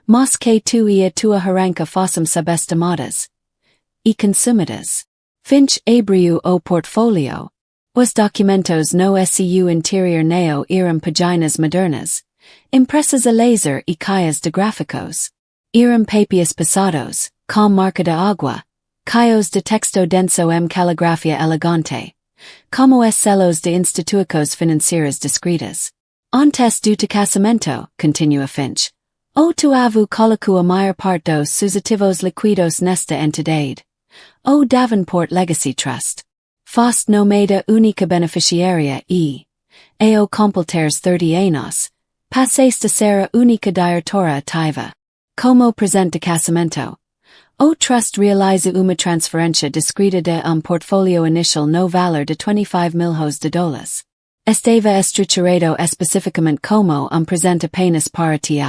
mas que tu e a tua arranca façam subestimadas e consumidas. Finch abriu o portfolio. Os documentos no seu interior neo eram páginas modernas, impressas a laser e caias de gráficos. Eram papias pesados, com marca de água, caios de texto denso caligrafia elegante, como os selos de instituicos financeiras descritas. Antes do casamento, continua Finch, o tu avu colocou a maior parte dos seus ativos liquidos nesta entidade. O Davenport Legacy Trust. Foste nomeada única beneficiária e, ao completeres 30 anos, passaste a ser a única diretora ativa. Como presente de casamento, o trust realiza uma transferência discreta de portfolio inicial no valor de 25 milhões de dólares. Estava estruturado especificamente como presente apenas para ti.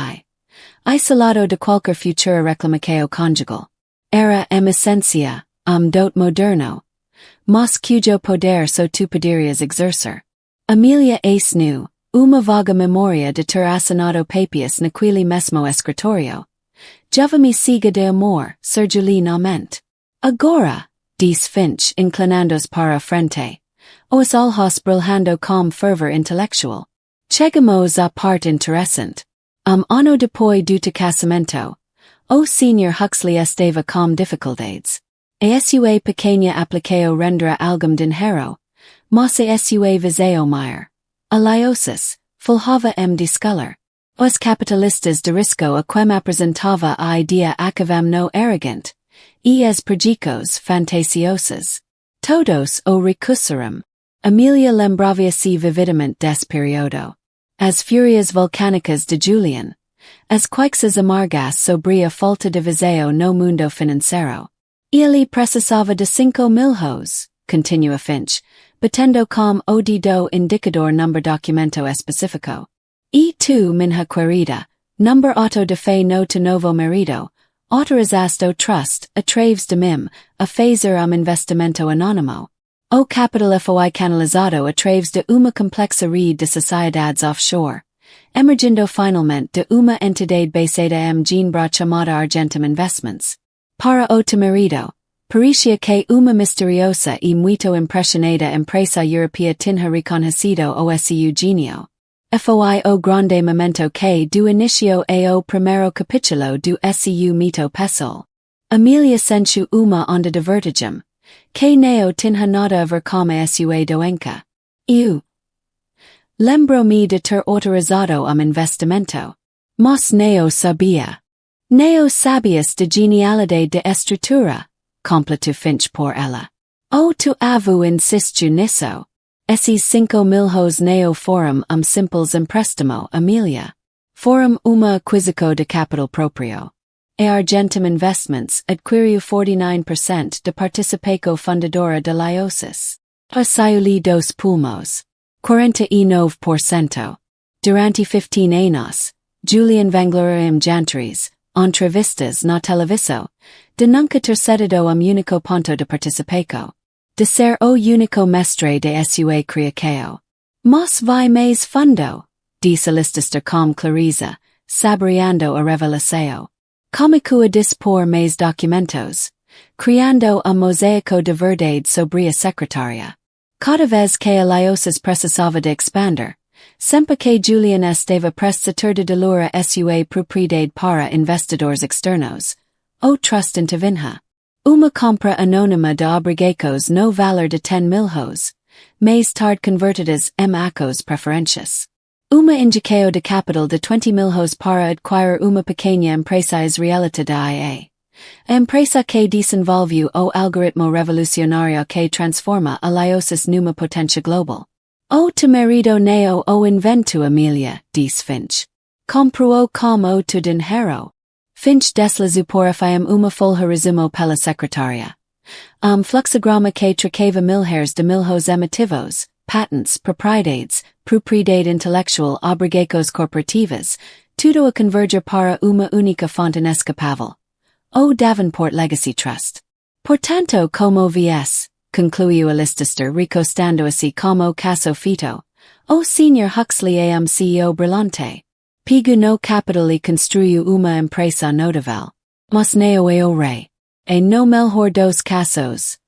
Isolado de qualquer futura reclamação conjugal. Era essência, dote moderno, mas cujo poder so tu poderias exercer. Amelia ace nu, uma vaga memória de ter assinado papias naquele mesmo escritório. Java-me siga de amor, surgilhinamente. Agora, disse Finch inclinando-se para a frente, os olhos brilhando com fervor intelectual. Chegamos à parte interessante. Ano depois do casamento, o Sr. Huxley estava com dificuldades. A sua pequena aplicao rendera algum dinheiro, mas a sua visão maior. A liosis, fulhava de sculler. Os capitalistas de risco a quem apresentava a idea acavam no arrogante, e as perjicos fantasiosos. Todos o recusaram. Amelia lembrava-se vividamente desse período. As fúrias volcânicas de Julian. As queixas amargas sobre a falta de visão no mundo financeiro. Ele precisava de 5 milhões, continua Finch, batendo com o dedo indicador number documento específico. E tu, minha querida, number auto de fe no tu novo marido, autorizaste o trust, a traves de mim, a fazer investimento anónimo. O capital foi canalizado a traves de uma complexa rede de sociedades offshore, emergindo finalmente de uma entidade basada Ginebra chamada Argentum Investments. Para o tu marido, parecia que uma misteriosa e muito impressionada empresa europeia tinha reconhecido o seu genio. Foi o grande momento que do inicio ao primeiro capítulo do seu mito pessoal. Amelia sentiu uma onda de vertigem, que não tinha nada a ver com a sua doença. Eu lembro-me de ter autorizado investimento. Mas não sabia. Não sabias de genialidade de estrutura, completo finch por ela. O tu avu insistu nisso. Esses 5.000 neo forum simples emprestimo Amelia. Forum uma acquisico de capital proprio. E argentum investments adquiriu 49% de participaco fundadora de liosis. Asaiuli dos pulmos. 49%. Durante 15 anos, Julian vangloriam jantares, entrevistas na televisão, de nunca ter cedido único ponto de participaco. De ser o único mestre de sua criação. Mas vai mais fundo, disse listister com clareza, saboreando a revelação. Comico a dispor mais documentos, criando mosaico de verdade sobre a secretária. Cada vez que a liosis precisava de expander, sempre que Julian estava prestes de delura sua propriedade para investidores externos, o trust intervinha. Uma compra anônima de obrigacos no valor de 10.000, mais tarde convertidas acos preferentes. Uma indicação de capital de 20.000 para adquirir uma pequena empresa israelita de IA. A empresa que desenvolveu o algoritmo revolucionário que transforma a liosis numa potência global. O temerido neo o invento Amelia, disse Finch. Comprou como tu dinheiro. Finch deslizou porifiam uma folha resumo pela secretária. Fluxograma que trocava milhares de milhos emitivos, patents, propriedade intelectual obrigacos corporativas, tudo a converger para uma única fonte inescapável. O Davenport Legacy Trust. Portanto, como vies, concluiu a listister recostando-se como caso fito, o Sr. Huxley CEO brilhante. Pegou no capital e construiu uma empresa notável. Mas neo é o rei. E no melhor dos casos,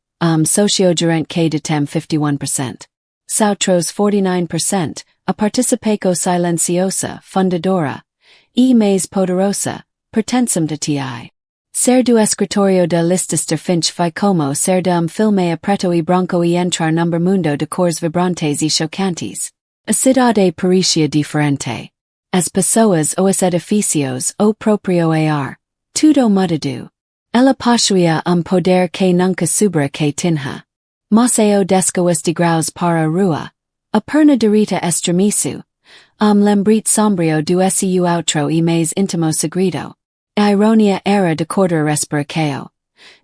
sociogerente que detem 51%. Soutros 49%, a participaco silenciosa, fundadora, e mais poderosa, pertencem de ti. Ser do escritório de listister Finch vai como ser de filme a preto e branco e entrar number mundo de cores vibrantes e chocantes. A cidade parecia diferente. As pessoas os edifícios o proprio ar. Tudo mudado. Ela possuía poder que nunca subra que tinha. Mas eu desco os degraus para a rua. A perna direita estremiço. Lembrete sombrio do seu outro e mais intimo segredo. A ironia era de corder respiracao.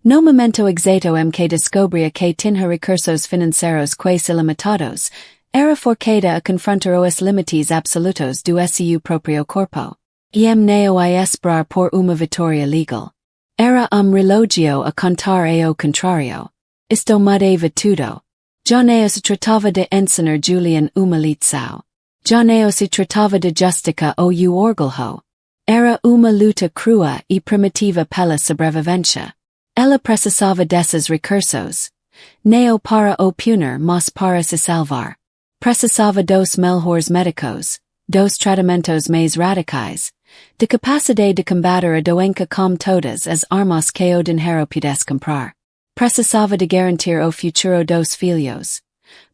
No momento exato que descobria que tinha recursos financeiros quase ilimitados, era forcada a confrontar os limites absolutos do seu próprio corpo. Neo a esperar por uma vitória legal. Era relógio a contar ao contrário. Isto mudava tudo. Já neo se tratava de ensinar Julian uma lição. Já neo se tratava de justica ou orgulho. Era uma luta crua e primitiva pela sobrevivência. Ela precisava desses recursos. Neo para o punir mas para se salvar. Precisava dos melhores médicos, dos tratamentos mais radicais, de capacidade de combater a doença com todas as armas que o dinheiro pudesse comprar. Precisava de garantir o futuro dos filhos.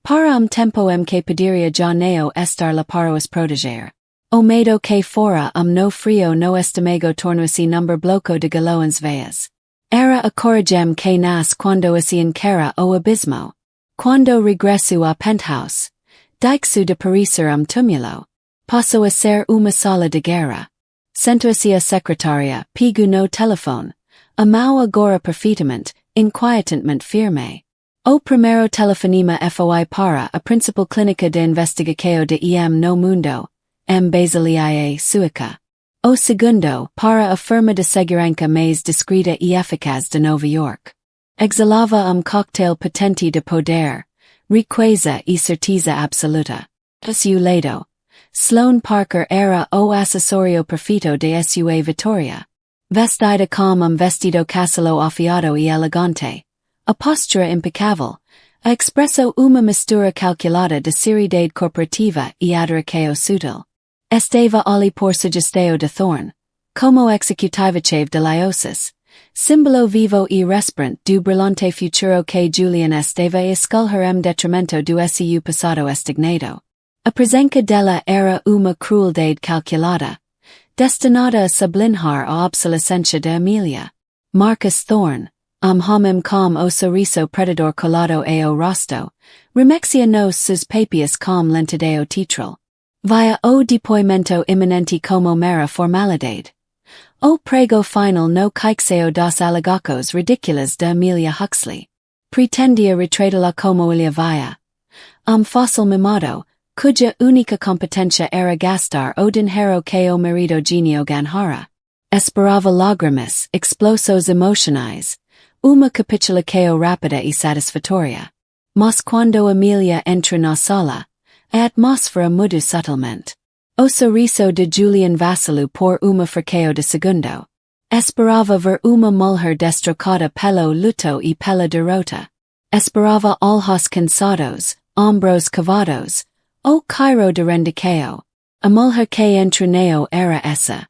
Para tempo que poderia já neo estar lá para os proteger. O medo que fora no frio no estamego tornou-se number bloco de galoões veias. Era a coragem que nasce quando se encara o abismo. Quando regresso a penthouse. Deixo de parecer túmulo. Passo a ser uma sala de guerra. Sentou-se a secretária, pegou no telefone. Amau agora perfeitamente, inquietantemente firme. O primeiro telefonema foi para a principal clínica de investigação de no mundo, Basileia Suica. O segundo, para a firma de segurança mais discreta e eficaz de Nova York. Exalava cocktail potente de poder, riqueza e certeza absoluta. A seu lado, Sloane Parker era o acessório perfeito de sua vitória. Vestida com vestido casalo afiado e elegante. A postura impecável. A expresso uma mistura calculada de seriedade corporativa e adaricao sutil. Estava ali por sugestão de Thorne. Como executivo-chefe de liosis. Símbolo vivo e respirante do brilhante futuro que Julian estava a escolher detrimento do seu passado estignado. A presença dela era uma crueldade calculada. Destinada a sublinhar a obsolescência de Amelia. Marcus Thorne, homem com o sorriso predador colado ao rosto, remexia nos sus papias com lentideo titral. Via o depoimento iminente como mera formalidade. O prego final no caixeo dos alegacos ridiculas de Amelia Huxley. Pretendia retraída como ilha via. Fósil mimado, cuja única competencia era gastar o dinheiro que o marido genio ganhara. Esperava lágrimas, explosos emocionais. Uma capitulação rápida e satisfatória. Mas quando Amelia entra na sala, a atmosfera muda subtilmente. O sorriso de Julian vacilou por uma fraqueo de segundo. Esperava ver uma mulher destrocada pelo luto e pela derrota. Esperava olhos cansados, ombros cavados, o cairo de rendicao. A mulher que entreneo era essa.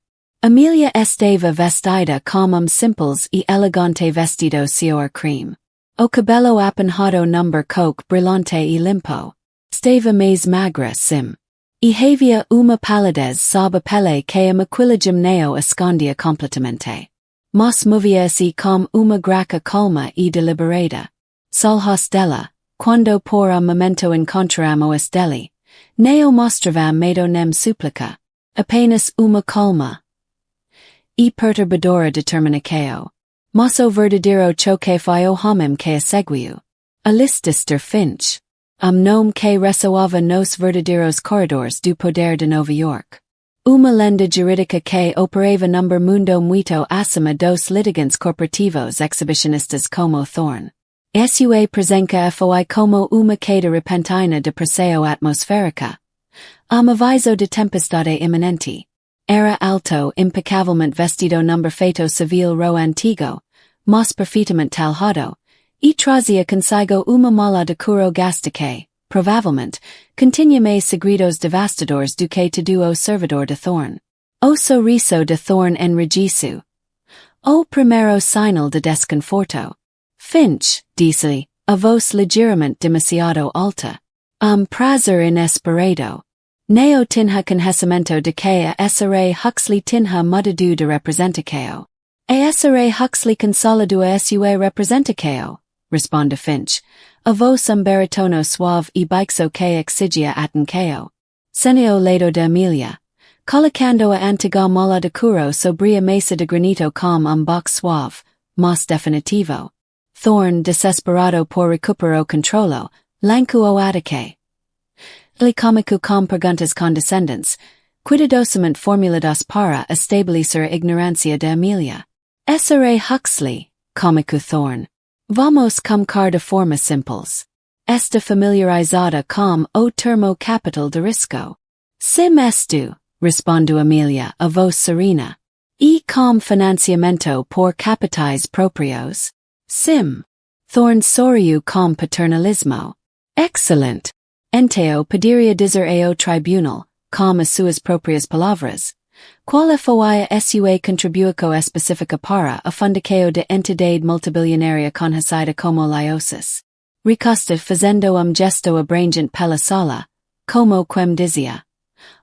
Amelia estava vestida como simples e elegante vestido seor creme. O cabelo apanhado number coque brilhante e limpo. Estava mais magra sim. E havia uma palidez sob a pele que a maquilagem neo escondia completamente. Mas movia-se com uma graça calma e deliberada. Soljos dela, quando por um momento encontramos dele, neo mostravam medo nem súplica. Apenas uma calma e perturbadora determinação. Mas o verdadeiro choque foi o homem que a seguiu. Alistair Finch. Nome que ressoava nos verdadeiros corredores do poder de Nova York. Uma lenda jurídica que operava number mundo muito acima dos litigantes corporativos exhibicionistas como Thorne. Sua presença foi como uma queda repentina de pressão atmosférica. Aviso de tempestade iminente. Era alto impecavelmente vestido number feito civil ro antigo, mas perfeitamente talhado, e trazia consigo uma mala de couro gasta que, provavelmente, continha mais segredos devastadores do que todo o servidor de Thorne. O sorriso de Thorne enriqueceu. O primeiro sinal de desconforto. Finch, disse-lhe, a voz ligeiramente demasiado alta. Prazer inesperado. Neo tinha conhecimento de que a S.R. Huxley tinha mudado de representacao. A S.R. Huxley consolidou a sua representacao, responde Finch, a voz baritono suave e baixo que exigia atencao. Senio lado de Amelia, colocando a antiga mola de couro sobre a mesa de granito com box suave, mas definitivo. Thorne, desesperado por recuperar o controlo, lançou o ataque. Ele comico com perguntas condescendentes, cuidadosamente formuladas para estabilizar a ignorância de Amelia. S.R. Huxley, comico Thorne. Vamos começar de forma simples. Esta familiarizada com o termo capital de risco. Sim estu, respondeu Amelia, a voz serena. E com financiamento por capitais próprios. Sim. Thorne sorriu com paternalismo. Excelente. Enteo poderia dizer ao tribunal, com as suas próprias palavras, qual foi a sua contribuição específica para a fundação de entidade multibilionária conhecida como Liosis. Recosta fazendo gesto abrangente pela sala, como quem dizia.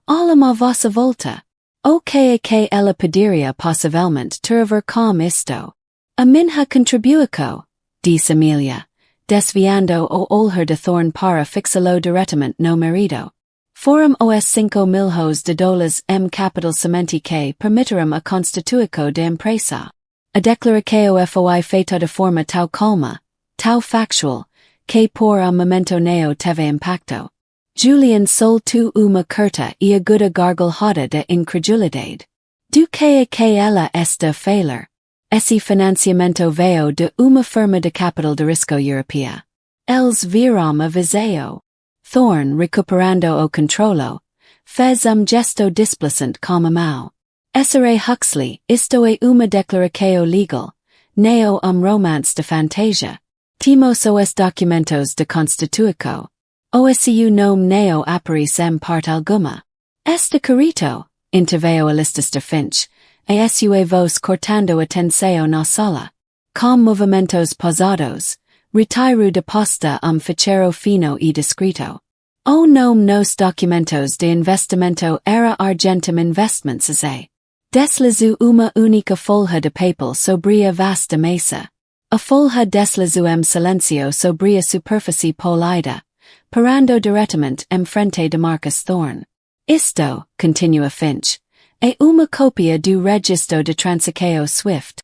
Olha a vossa volta. O que ela poderia possivelmente ter a ver com isto? A minha contribuição, disse Amelia, desviando o olhar de Thorne para fixá-lo diretamente no marido. Foram os 5 milhões de dólares capital semente que permitiram a constituição de empresa. A declaração foi feita de forma tão calma, tão factual, que por momento neo teve impacto. Julian soltou uma curta e aguda gargalhada de incredulidade. Do que ela está a falar? Esse financiamento veio de uma firma de capital de risco europeia. Eles viram a visão. Thorne, recuperando o controlo, fez gesto displicente com a mão. S.R. Huxley, isto é uma declaração legal, neo romance de fantasia. Temos os documentos de constituição. O seu nome neo aparece parte alguma. Está correto, interveio Alistair Finch, a sua voz cortando atenção na sala. Com movimentos pausados, retiro de posta ficheiro fino e discreto. O nome nos documentos de investimento era Argentum Investments S.A. Deslizou uma única folha de papel sobre a vasta mesa. A folha deslazuem silencio sobre a superficie polida, parando diretamente em frente de Marcus Thorne. Isto, continua Finch, é uma cópia do registro de transacção Swift.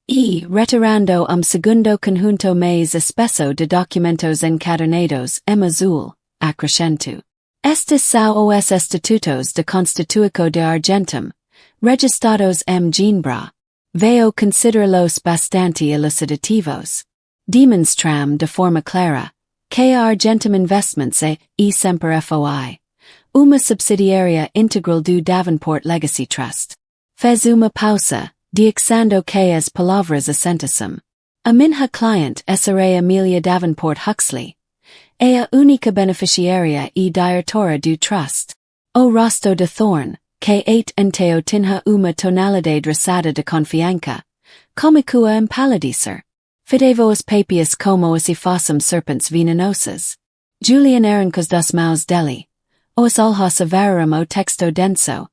E, retirando segundo conjunto mais espesso de documentos encadernados em azul, acrescento. Estes são os estatutos de Constituição de Argentum, registrados em Ginebra. Veo considerá-los bastante elucidativos. Demonstram de forma clara que a Argentum Investments é, e sempre foi, uma subsidiária integral do Davenport Legacy Trust. Fez uma pausa, dixando que as palavras assentassem. A minha client será Amelia Davenport Huxley. É a única beneficiária e diretora do Trust. O rosto de Thorne, que enteo tinha uma tonalidade rosada de confiança, começou a empalidecer. Fidevo as papias como se fossem serpentes venenosas. Julian arancos das mãos dele. Os olhos avararam o texto denso.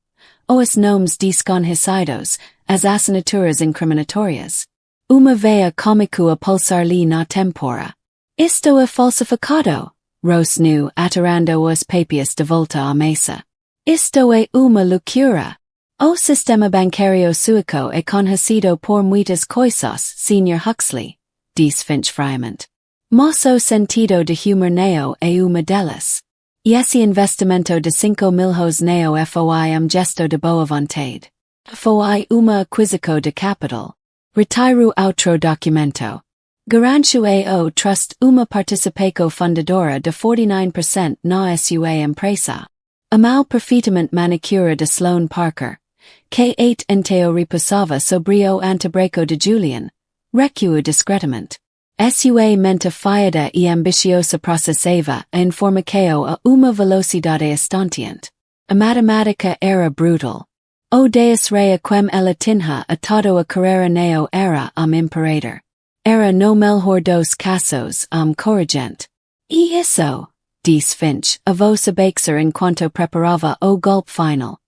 Os nomes desconhecidos, as assinaturas incriminatórias. Uma veia começou a pulsar-lhe na tempora. Isto é falsificado, rosnu atirando os papias de volta à mesa. Isto é uma loucura. O sistema bancário sueco é conhecido por muitas coisas, Sr. Huxley, diz Finch friamente. Mas o sentido de humor neo é uma delas. Esse investimento de 5 milhões neo foi gesto de boa vontade. Foi uma aquisição de capital. Retiro outro documento. Garantiu o Trust uma participação fundadora de 49% na sua empresa. A mal perfeitamente manicura de Sloane Parker, que enteo repousava sobre o antebreco de Julian, recua discretamente. Sua mente fiada e ambiciosa processava a informação a uma velocidade estonteante. A matemática era brutal. O deus rea quem ela tinha atado a carreira neo era imperator. Era no melhor dos casos corrigente. E isso, diz Finch, a voz abaixar enquanto preparava o golpe final.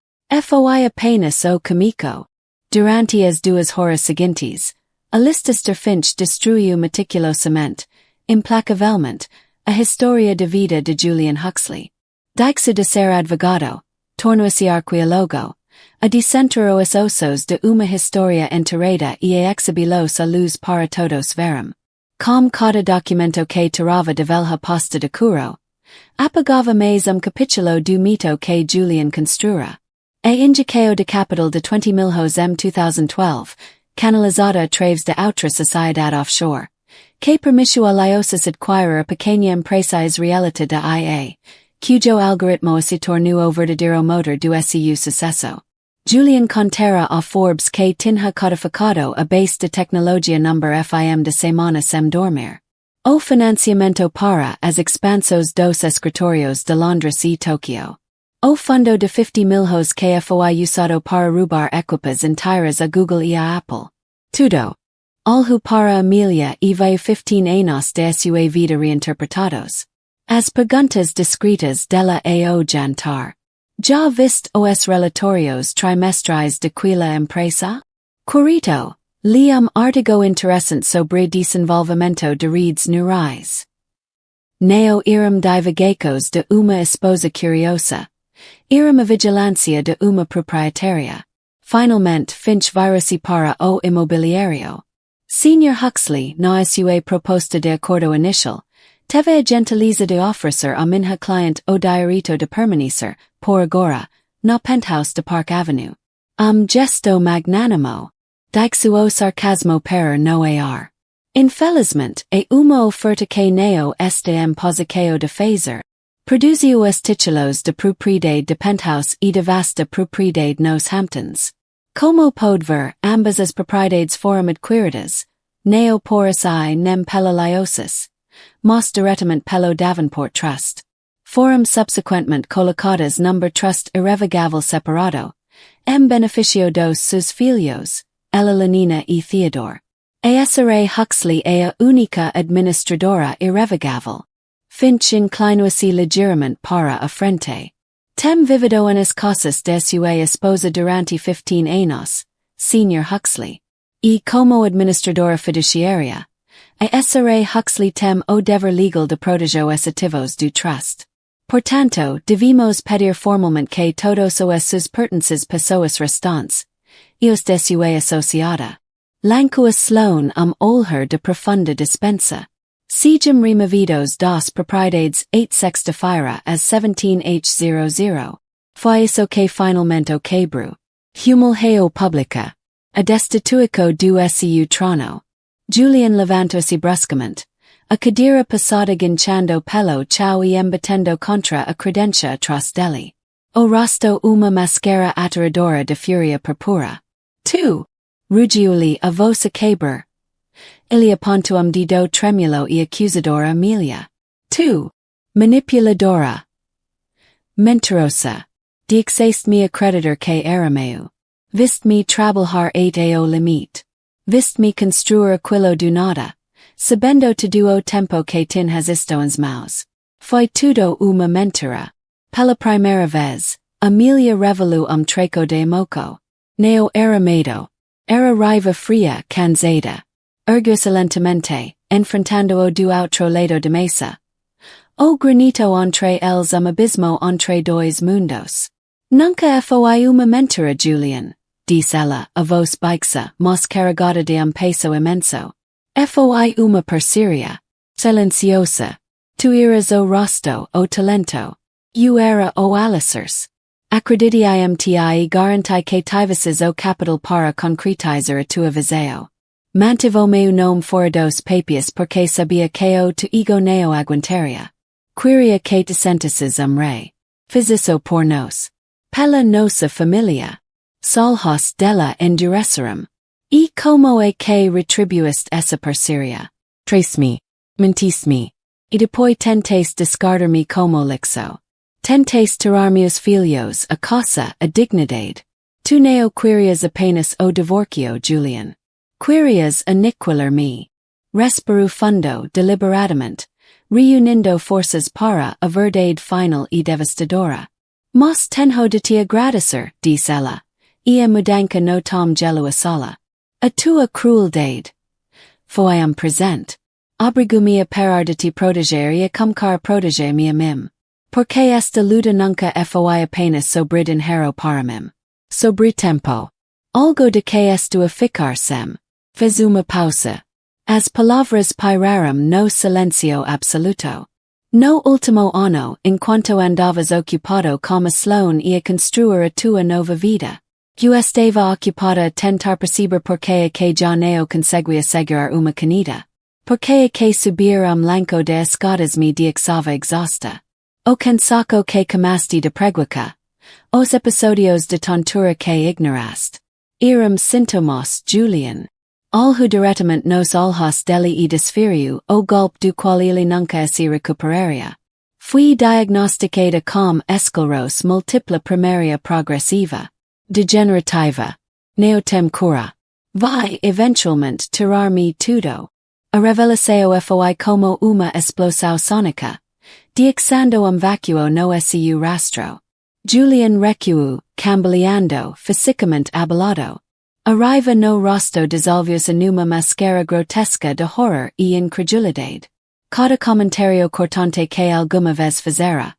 Foi apenas o comico. Durante as 2 horas seguintes, a Lister Finch destruiu meticulosamente, implacavelmente, a história de vida de Julian Huxley. Deixou de ser advogado, tornou-se arqueólogo, a descentrou os ossos de uma história enterrada e a exhibi-los à luz para todos verem. Com cada documento que tirava de velha posta de curo, apagava mais capítulo do mito que Julian construra. A indicao de capital de 20 milhões em 2012, canalizada através de outra sociedade offshore, que permitiu a Liosis adquirir a pequena empresa israelita da IA, cujo algoritmo se tornou o verdadeiro motor do seu sucesso. Julian contera a Forbes que tinha codificado a base de tecnologia number FIM de semana sem dormir. O financiamento para as expansos dos escritórios de Londres e Tokyo. O fundo de 50 milhões que foi usado para roubar equipas inteiras a Google e a Apple. Tudo. Algo para Amelia e veio 15 anos de sua vida reinterpretados. As perguntas discretas dela ao jantar. Já viste os relatórios trimestrais de quila empresa? Corrito. Li artigo interessante sobre desenvolvimento de redes neurais. Neo iram divagacos de uma esposa curiosa. Iram a vigilância de uma proprietária. Finalmente Finch virou-se para o imobiliário. Sr. Huxley, na sua proposta de acordo inicial, teve a gentileza de oferecer a minha client o direito de permanecer, por agora, na penthouse de Park Avenue. Gesto magnânimo. Deixou o sarcasmo para no ar. Infelizmente, é uma oferta que neo está em posição de fazer. Produziu os títulos de propriedade de penthouse e de vasta propriedade nos Hamptons. Como pode ver, ambas as propriedades foram adquiridas, neo por si nem pela Liosis, mas diretamente pelo Davenport Trust. Foram subsequentemente colocadas number trust irrevogável separado, em benefício dos seus filhos, Elalina e Theodore. A Sra. Huxley é a única administradora irrevogável. Finch inclinou-se ligeiramente para a frente. Tem vivido nas casas de sua esposa durante 15 anos, Sr. Huxley. E como administradora fiduciária, a essere Huxley tem o dever legal de proteger os ativos do trust. Portanto, devemos pedir formalmente que todos os seus pertences pessoas restantes, e os de sua associada, lancuas sloan olher de profunda dispensa. Sejam removidos das propriedades 8 sexta-feira às 17h00. Foi isso que finalmente o quebrou. Humil reo publica. A destituico do seu trono. Julian levantou-se bruscamente. A cadeira passada guinchando pelo chão e embatendo contra a credencia atrás dele. O rosto uma máscara aterradora de fúria purpura. Tu! Rugiu-lhe a voz a quebrar. Ele apontou de do tremulo e acusadora Amelia. Tu! Manipuladora. Mentirosa. Dixaste-me a creditor que era meu. Viste-me trabalhar até o limite. Viste-me construir aquilo do nada. Sabendo todo o tempo que tinhas isto nas mãos. Foi tudo uma mentira. Pela primeira vez, Amelia revelou treco de moco. Neo era medo. Era raiva fria, cansada. Ergueu-se lentamente, enfrentando-o do outro lado de mesa. O granito entre eles abismo entre dois mundos. Nunca foi uma mentira, Julian, disse ela, a voz baixa, mas carregada de peso imenso. Foi uma parceria. Silenciosa. Tu eras o rosto, o talento. Eu era o alicerce. Acreditiam-te e garanti que tivesses o capital para concretizar a tua visão. Mantive o meu nome fora dos papias porque sabia que o tu ego neo aguentaria. Queria que te sentisses rei. Fiz isso por nós. Pela nossa família. Solhos dela endureceram. E como é que retribuiste essa parceria? Trace-me. Mentiste-me. E depois tentaste descartar-me como lixo. Tentaste tirar-me os filhos, a casa, a dignidade. Tu neo querias apenas o divorcio, Julian. Querias aniquilar-me. Respiro fundo, deliberadamente, reunindo forças para a verdade final e devastadora. Mas tenho de te agradecer, disse ela, e a mudança no tom gelo a sola. A tua crueldade. Foi presente. Obrigo-me a parar de te proteger e a começar a proteger-me a mim. Porque esta luta nunca foi apenas sobre dinheiro para mim. Sobre tempo. Algo de que estou a ficar sem. Fez uma pausa. As palavras pairaram no silencio absoluto. No último ano, enquanto andavas ocupado como Sloan e a construir a tua nova vida. Eu estava ocupada a tentar perceber porque é que já não conseguia seguir uma canida. Porque é que subir lanco de escadas me deixava exausta. O cansaco que camaste de preguiça. Os episódios de tontura que ignoraste. Eram sintomas, Julian. Algo diretamente nos olhos dele e desferiu o golpe do qual ele nunca se recuperaria. Fui diagnosticada com esclerose múltipla primária progressiva. Degenerativa. Neotem cura. Vai eventualmente tirar-me tudo. A revelação foi como uma explosão sónica. Dixando vacuo no seu rastro. Julian recuou, cambaleando, fisicamente abalado. A raiva no rosto dissolveu-se numa máscara grotesca de horror e incredulidade. Cada comentário cortante que alguma vez fizera.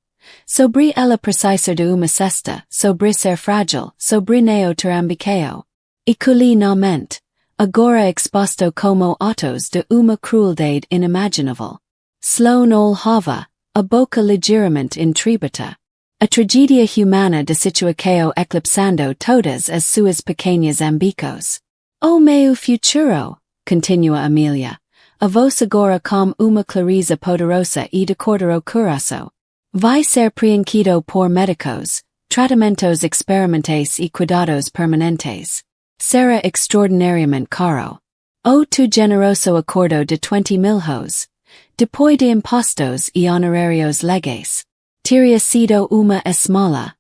Sobre ela precisar de uma cesta, sobre ser frágil, sobre neo terambiceo. E culinamente, agora exposto como autos de uma crueldade inimaginável. Sloan olhava, a boca ligeiramente intribata. A tragédia humana de situação eclipsando todas as suas pequenas ambicos. O meu futuro, continua Amelia, a voz agora com uma clareza poderosa e de cordero coração. Vai ser preenchido por médicos, tratamentos experimentais e cuidados permanentes. Será extraordinariamente caro. O tu generoso acordo de 20.000 depois de impostos e honorários legais. Teria sido uma esmola.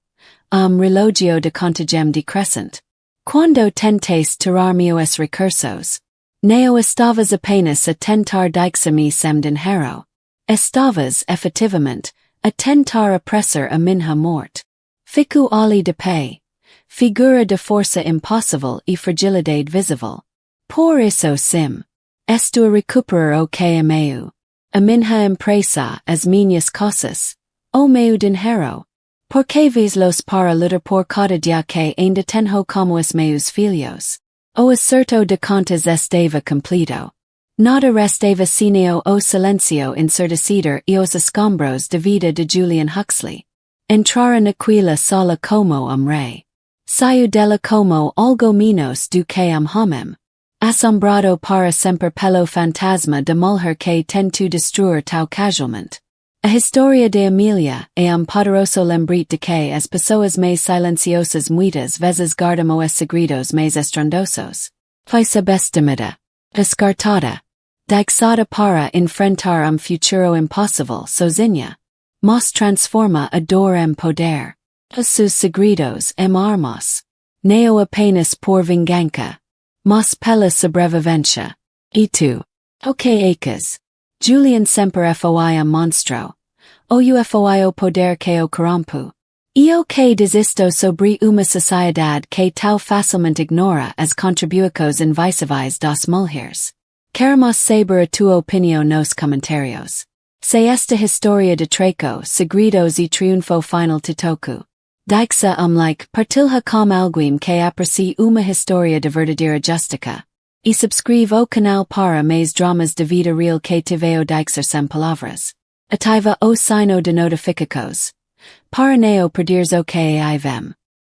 Relógio de contingem decrescente. Quando tentaste tirar-me os recursos. Neo estavas apenas a tentar deixar-me sem dinheiro. Estavas, efetivamente, a tentar apressar a minha morte. Fico ali de pé. Figura de força impossível e fragilidade visível. Por isso sim. Estua recuperar o que ameu. A minha empresa as minhas coisas. O meu dinheiro. Porque vis los para lutar por cada dia que ainda tenho como os meus filhos. O acerto de contas estava completo. Nada restava senão o silencio ensurdecido e os escombros de vida de Julian Huxley. Entrara naquela sala como rei. Saiu dela como algo menos do que homem. Assombrado para sempre pelo fantasma de mulher que tentou destruir tão casualmente. A história de Amelia é poderoso lembrete de que as pessoas mais silenciosas muitas vezes guardam os segredos mais estrondosos. Foi subestimada, descartada, deixada para enfrentar futuro impossível sozinha. Mas transforma a dor em poder. Os seus segredos em armas. Não apenas por vingança, mas pela sobrevivência. E tu? O que achas? Julian sempre foi monstro. O foi o poder que o corrompu. E o que desisto sobre uma sociedade que tão facilmente ignora as contribuições invisíveis das mulheres. Queremos saber a tua opinião nos comentários. Se esta história de treco, segredos e triunfo final te toco. Dixa like partilha com alguém que aprecie uma história de verdadeira justica. E subscreve o canal para mais dramas de vida real que te veo dixer sem palavras. Ativa o sino de notificações. Para não perderes o que vem.